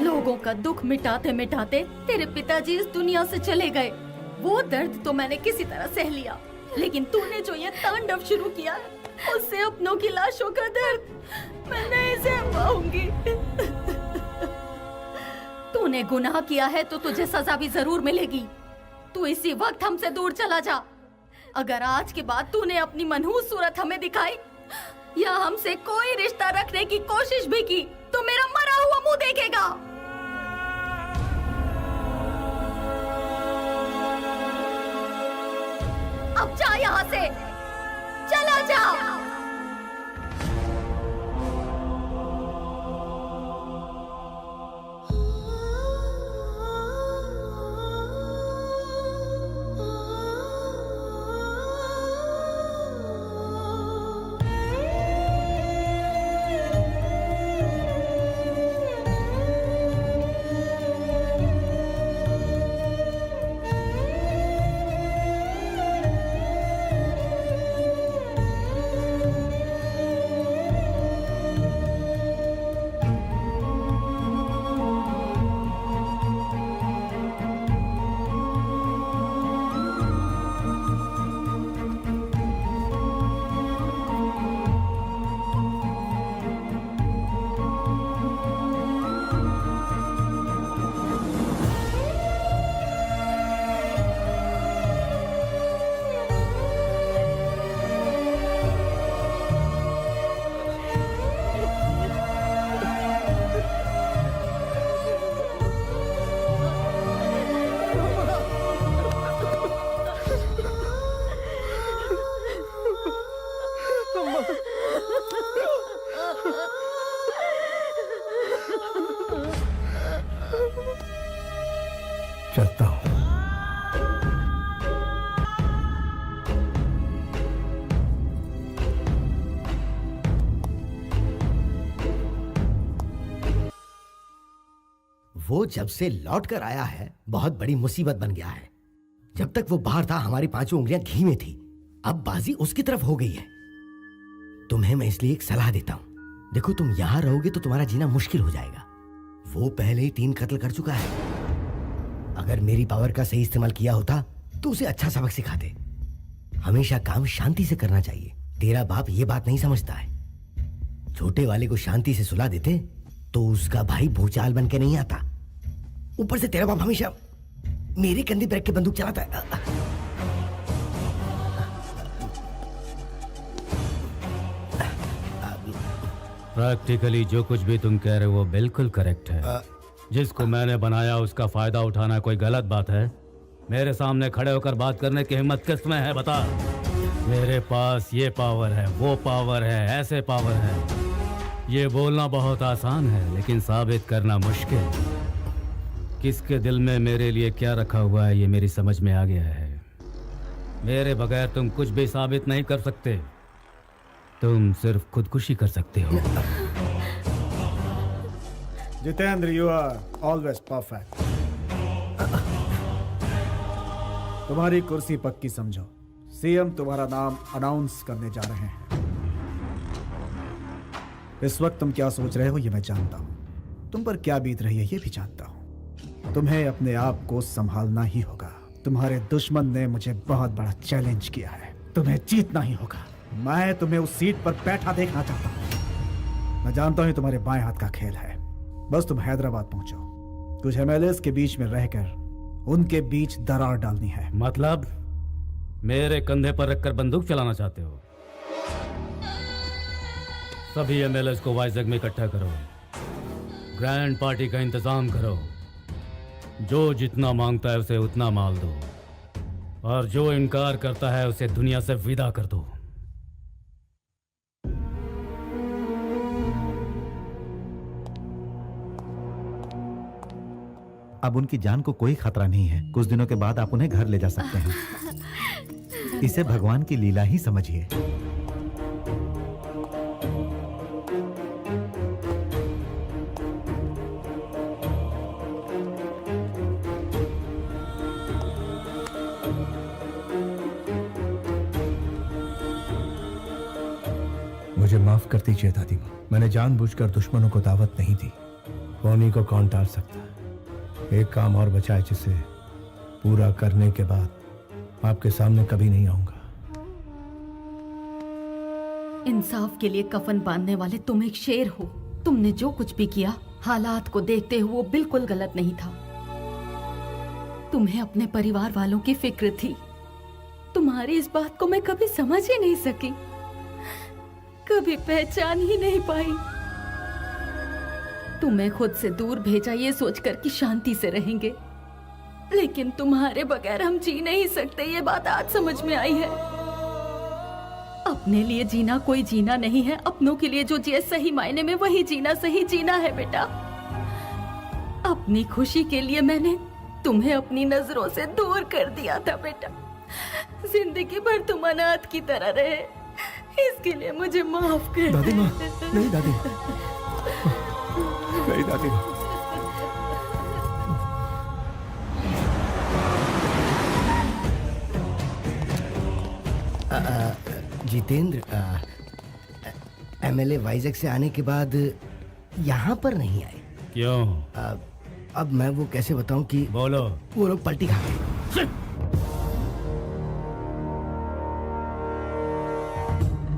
लोगों का दुख मिटाते मिटाते तेरे पिताजी इस दुनिया से चले गए। वो दर्द तो मैंने किसी तरह सह लिया, लेकिन तूने जो ये तांडव शुरू किया, उससे अपनों की लाशों का दर्द मैं नहीं सह पाऊंगी। तूने गुनाह किया है तो तुझे सजा भी जरूर मिलेगी। तू इसी वक्त हमसे दूर चला जा। अगर आज के बाद तूने अपनी मनहूस सूरत हमें दिखाई या हमसे कोई रिश्ता रखने की कोशिश भी की तो मेरा मरा हुआ मुंह देखेगा। अब जा यहाँ से, चला जा। चलता हूं। वो जब से लौट कर आया है बहुत बड़ी मुसीबत बन गया है। जब तक वो बाहर था हमारी पांचों उंगलियां घी में थी, अब बाजी उसकी तरफ हो गई है। तुम्हें मैं इसलिए एक सलाह देता हूं। देखो, तुम यहां रहोगे तो तुम्हारा जीना मुश्किल हो जाएगा। वो पहले ही 3 कत्ल कर चुका है। अगर मेरी पावर का सही इस्तेमाल किया होता तो उसे अच्छा सबक सिखाते। हमेशा काम शांति से करना चाहिए। तेरा बाप ये बात नहीं समझता है। छोटे वाले को शांति से सुला देते तो उसका भाई भूचाल बन के नहीं आता। ऊपर से तेरा बाप हमेशा मेरे कंधे पर रख के बंदूक चलाता है। प्रैक्टिकली जो कुछ भी तुम कह रहे हो वो बिल्कुल करेक्ट है। जिसको मैंने बनाया उसका फायदा उठाना कोई गलत बात है? मेरे सामने खड़े होकर बात करने की हिम्मत किसमें है, बता। मेरे पास ये पावर है, वो पावर है, ऐसे पावर है। ये बोलना बहुत आसान है लेकिन साबित करना मुश्किल। किसके दिल में मेरे लिए क्या रखा हुआ है ये मेरी समझ में आ गया है। मेरे बगैर तुम कुछ भी साबित नहीं कर सकते। तुम सिर्फ खुदकुशी कर सकते हो। Jitendra, you are always perfect. तुम्हारी कुर्सी पक्की समझो। सीएम तुम्हारा नाम अनाउंस करने जा रहे हैं। इस वक्त तुम क्या सोच रहे हो ये मैं जानता हूं। तुम पर क्या बीत रही है ये भी जानता हूं। तुम्हें अपने आप को संभालना ही होगा। तुम्हारे दुश्मन ने मुझे बहुत बड़ा चैलेंज किया है। तुम्हें जीतना ही होगा। मैं तुम्हें उस सीट पर बैठा देखना चाहता हूं। मैं जानता हूं तुम्हारे बाएं हाथ का खेल है। बस तुम हैदराबाद पहुंचो। कुछ एमएलएस के बीच में रहकर उनके बीच दरार डालनी है। मतलब मेरे कंधे पर रखकर बंदूक चलाना चाहते हो? सभी एमएलएस को वाइजग में इकट्ठा करो। ग्रैंड पार्टी का इंतजाम करो। जो जितना मांगता है उसे उतना माल दो और जो इनकार करता है उसे दुनिया से विदा कर दो। अब उनकी जान को कोई खतरा नहीं है। कुछ दिनों के बाद आप उन्हें घर ले जा सकते हैं। इसे भगवान की लीला ही समझिए। मुझे माफ कर दीजिए दादी माँ, मैंने जानबूझकर दुश्मनों को दावत नहीं दी। कौमी को कौन टाल सकता है? एक काम और बचा है जिसे पूरा करने के बाद आपके सामने कभी नहीं आऊंगा। इंसाफ के लिए कफन बांधने वाले तुम एक शेर हो। तुमने जो कुछ भी किया हालात को देखते हुए वो बिल्कुल गलत नहीं था। तुम्हें अपने परिवार वालों की फिक्र थी। तुम्हारी इस बात को मैं कभी समझ ही नहीं सकी, कभी पहचान ही नहीं पाई। तुम्हें खुद से दूर भेजा ये सोचकर कि शांति से रहेंगे, लेकिन तुम्हारे बगैर हम जी नहीं सकते, ये बात आज समझ में आई है। अपने लिए जीना कोई जीना नहीं है, अपनों के लिए जो जिए सही मायने में वही जीना सही जीना है बेटा। अपनी खुशी के लिए मैंने तुम्हें अपनी नजरों से दूर कर दिया था बेटा। जिंदगी भर तुम अनाथ की तरह रहे, इसके लिए मुझे माफ कर। दादी माँ, नहीं दादी, नहीं दादी माँ। जितेंद्र, एमएलए वाइजैक से आने के बाद यहाँ पर नहीं आए। क्यों? अब मैं वो कैसे बताऊं कि बोलो। वो लोग पलटी खा गए।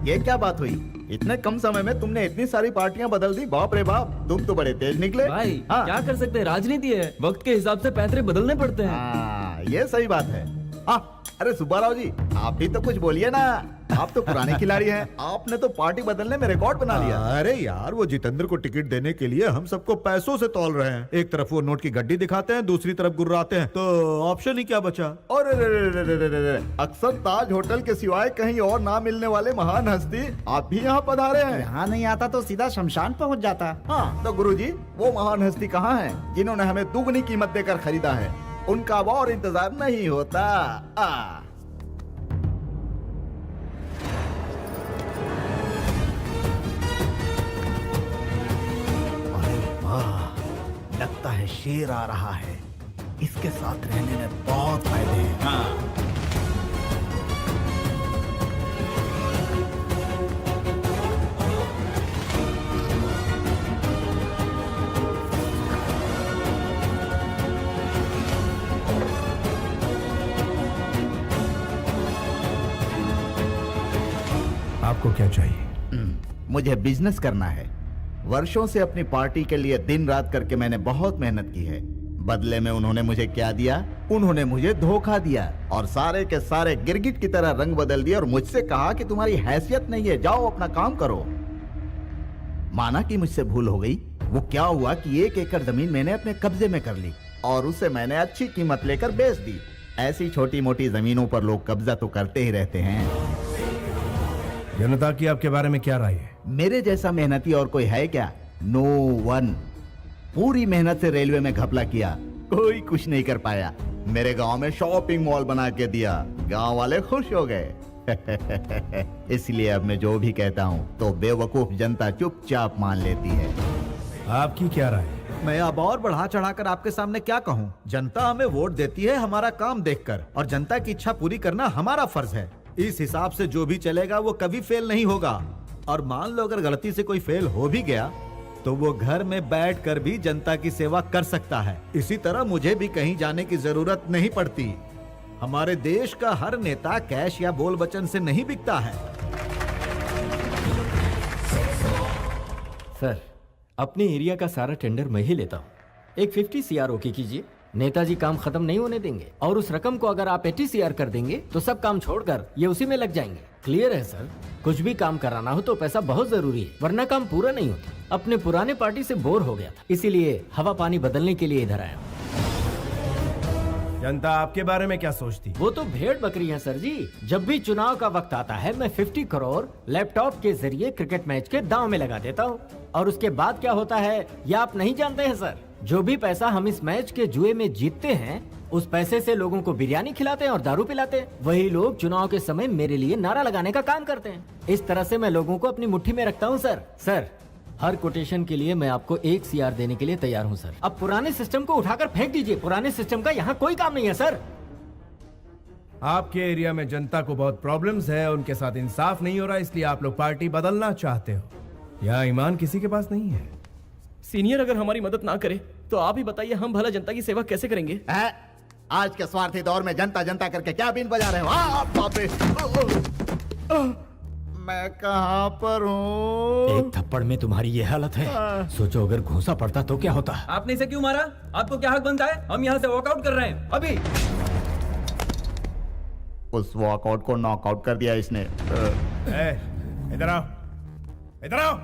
ये क्या बात हुई? इतने कम समय में तुमने इतनी सारी पार्टियां बदल दी। बाप रे बाप, तुम तो बड़े तेज निकले। भाई क्या कर सकते हैं, राजनीति है, वक्त के हिसाब से पैतरे बदलने पड़ते हैं। ये सही बात है। अरे सुब्बाराव जी, आप भी तो कुछ बोलिए ना। आप तो पुराने खिलाड़ी हैं, आपने तो पार्टी बदलने में रिकॉर्ड बना लिया। अरे यार, वो जितेंद्र को टिकट देने के लिए हम सबको पैसों से तौल रहे हैं। एक तरफ वो नोट की गड्डी दिखाते हैं, दूसरी तरफ गुर्राते हैं, तो ऑप्शन ही क्या बचा? और अक्सर ताज होटल के सिवाय कहीं और ना मिलने वाले महान हस्ती आप भी यहाँ पधारे हैं। यहाँ नहीं आता तो सीधा शमशान पहुँच जाता। हाँ तो गुरुजी, वो महान हस्ती कहाँ है जिन्होंने हमें दुगनी कीमत देकर खरीदा है? उनका अब और इंतजार नहीं होता। लगता है शेर आ रहा है। इसके साथ रहने में बहुत फायदे हैं। आपको क्या चाहिए? मुझे बिजनेस करना है। वर्षों से अपनी पार्टी के लिए दिन रात करके मैंने बहुत मेहनत की है। बदले में उन्होंने मुझे क्या दिया? उन्होंने मुझे धोखा दिया और सारे के सारे गिरगिट की तरह रंग बदल दिया और मुझसे कहा कि तुम्हारी हैसियत नहीं है, जाओ अपना काम करो। माना कि मुझसे भूल हो गई। वो क्या हुआ कि 1 एकड़ जमीन मैंने अपने कब्जे में कर ली और उसे मैंने अच्छी कीमत लेकर बेच दी। ऐसी छोटी मोटी जमीनों पर लोग कब्जा तो करते ही रहते हैं। जनता की आपके बारे में क्या राय है? मेरे जैसा मेहनती और कोई है क्या? No one. पूरी मेहनत से रेलवे में घपला किया, कोई कुछ नहीं कर पाया। मेरे गांव में शॉपिंग मॉल बना के दिया, गांव वाले खुश हो गए। इसलिए अब मैं जो भी कहता हूँ तो बेवकूफ जनता चुपचाप मान लेती है। आपकी क्या राय? मैं अब और बढ़ा चढ़ाकर आपके सामने क्या कहूँ? जनता हमें वोट देती है हमारा काम देखकर, और जनता की इच्छा पूरी करना हमारा फर्ज है। इस हिसाब से जो भी चलेगा वो कभी फेल नहीं होगा। और मान लो अगर गलती से कोई फेल हो भी गया तो वो घर में बैठकर भी जनता की सेवा कर सकता है। इसी तरह मुझे भी कहीं जाने की जरूरत नहीं पड़ती। हमारे देश का हर नेता कैश या बोल वचन से नहीं बिकता है। सर, अपने एरिया का सारा टेंडर मैं ही लेता हूँ। एक 50 CR ओके कीजिए। नेताजी काम खत्म नहीं होने देंगे, और उस रकम को अगर आप 80 CR कर देंगे तो सब काम छोड़कर ये उसी में लग जाएंगे। क्लियर है सर? कुछ भी काम कराना हो तो पैसा बहुत जरूरी है, वरना काम पूरा नहीं होता। अपने पुराने पार्टी से बोर हो गया था, इसीलिए हवा पानी बदलने के लिए इधर आया। जनता आपके बारे में क्या सोचती? वो तो भेड़ बकरी है सर जी। जब भी चुनाव का वक्त आता है मैं 50 करोड़ लैपटॉप के जरिए क्रिकेट मैच के दांव में लगा देता हूँ, और उसके बाद क्या होता है ये आप नहीं जानते हैं सर। जो भी पैसा हम इस मैच के जुए में जीतते हैं उस पैसे से लोगों को बिरयानी खिलाते हैं और दारू पिलाते हैं। वही लोग चुनाव के समय मेरे लिए नारा लगाने का काम करते हैं। इस तरह से मैं लोगों को अपनी मुट्ठी में रखता हूँ सर। सर हर कोटेशन के लिए मैं आपको 1 CR देने के लिए तैयार हूँ सर। अब पुराने सिस्टम को उठाकर फेंक दीजिए, पुराने सिस्टम का यहाँ कोई काम नहीं है सर। आपके एरिया में जनता को बहुत प्रॉब्लम्स है, उनके साथ इंसाफ नहीं हो रहा, इसलिए आप लोग पार्टी बदलना चाहते हो। यहाँ ईमान किसी के पास नहीं है। सीनियर अगर हमारी मदद ना करे तो आप ही बताइए हम भला जनता की सेवा कैसे करेंगे? आज के स्वार्थी दौर में जनता जनता करके क्या बीन बजा रहे हो? बाप रे! मैं कहाँ पर हूँ? एक थप्पड़ में तुम्हारी ये हालत है, सोचो अगर घूंसा पड़ता तो क्या होता। आपने इसे क्यों मारा? आपको क्या हक बनता है? हम यहाँ से वॉकआउट कर रहे हैं अभी। उस वॉकआउट को नॉकआउट कर दिया इसने। इधर आओ, इधर आओ।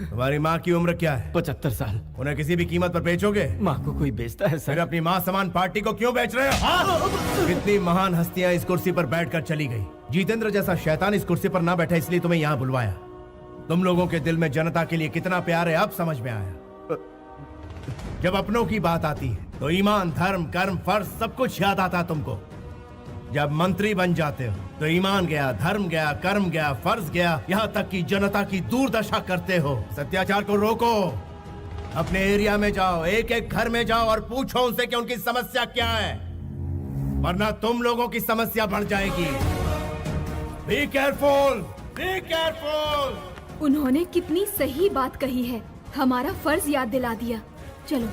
तुम्हारी माँ की उम्र क्या है? 75 साल। उन्हें किसी भी कीमत पर बेचोगे? माँ को कोई बेचता है सर? फिर अपनी माँ समान पार्टी को क्यों बेच रहे हो? कितनी महान हस्तियां इस कुर्सी पर बैठकर चली गई। जितेंद्र जैसा शैतान इस कुर्सी पर ना बैठा, इसलिए तुम्हें यहाँ बुलवाया। तुम लोगों के दिल में जनता के लिए कितना प्यार है अब समझ में आया। जब अपनों की बात आती है तो ईमान, धर्म, कर्म, फर्ज सब कुछ याद आता है तुमको। जब मंत्री बन जाते हो तो ईमान गया, धर्म गया, कर्म गया, फर्ज गया, यहाँ तक कि जनता की दुर्दशा करते हो। अत्याचार को रोको। अपने एरिया में जाओ, एक एक घर में जाओ और पूछो उनसे कि उनकी समस्या क्या है, वरना तुम लोगों की समस्या बढ़ जाएगी। Be careful, be careful. उन्होंने कितनी सही बात कही है, हमारा फर्ज याद दिला दिया। चलो।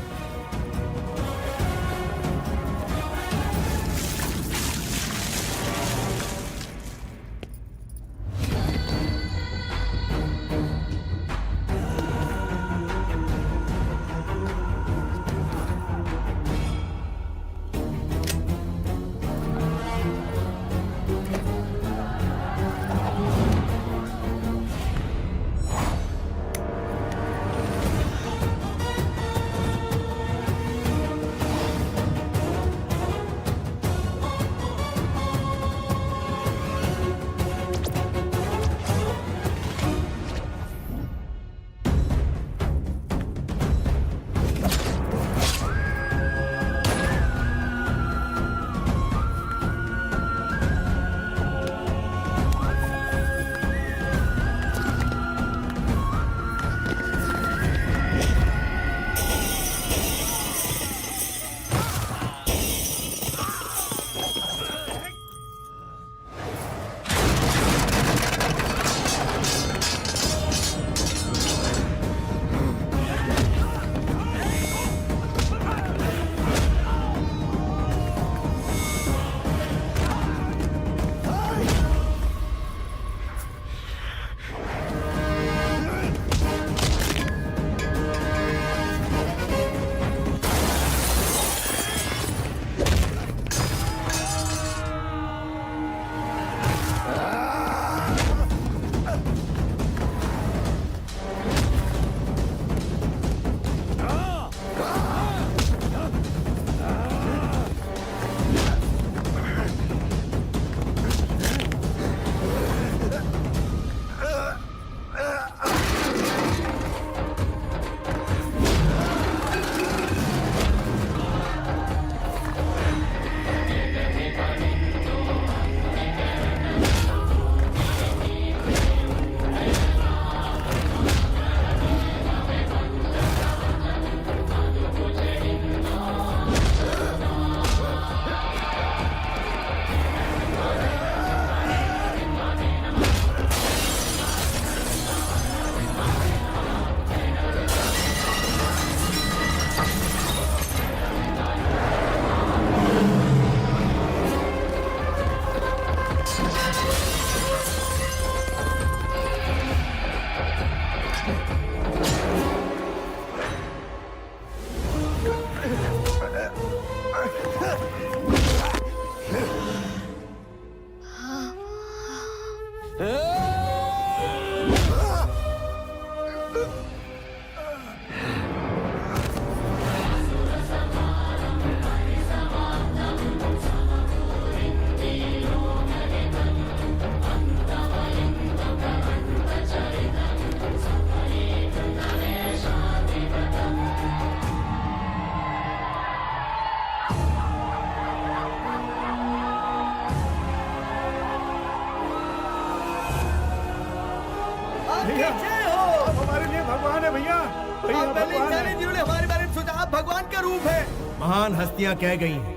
भगवान है भैया। भैया आप पहले भगवान इंसान है। हैं जिन्होंने हमारे बारे में सोचा। आप भगवान का रूप है। महान हस्तियां कह गई हैं,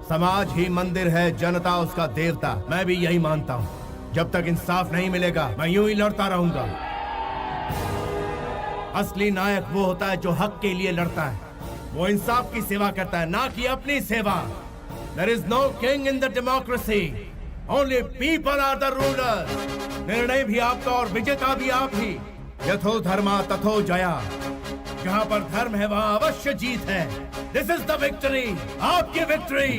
समाज ही मंदिर है, जनता उसका देवता। मैं भी यही मानता हूँ। जब तक इंसाफ नहीं मिलेगा मैं यूं ही लड़ता रहूंगा। असली नायक वो होता है जो हक के लिए लड़ता है, वो इंसाफ की सेवा करता है, ना कि अपनी सेवा। There is no king in the democracy. Only people are the rulers. निर्णय भी आपका और विजेता भी आप ही। यथो धर्मा तथो जया। जहां पर धर्म है वहां अवश्य जीत है। This is the victory. आपकी विक्ट्री।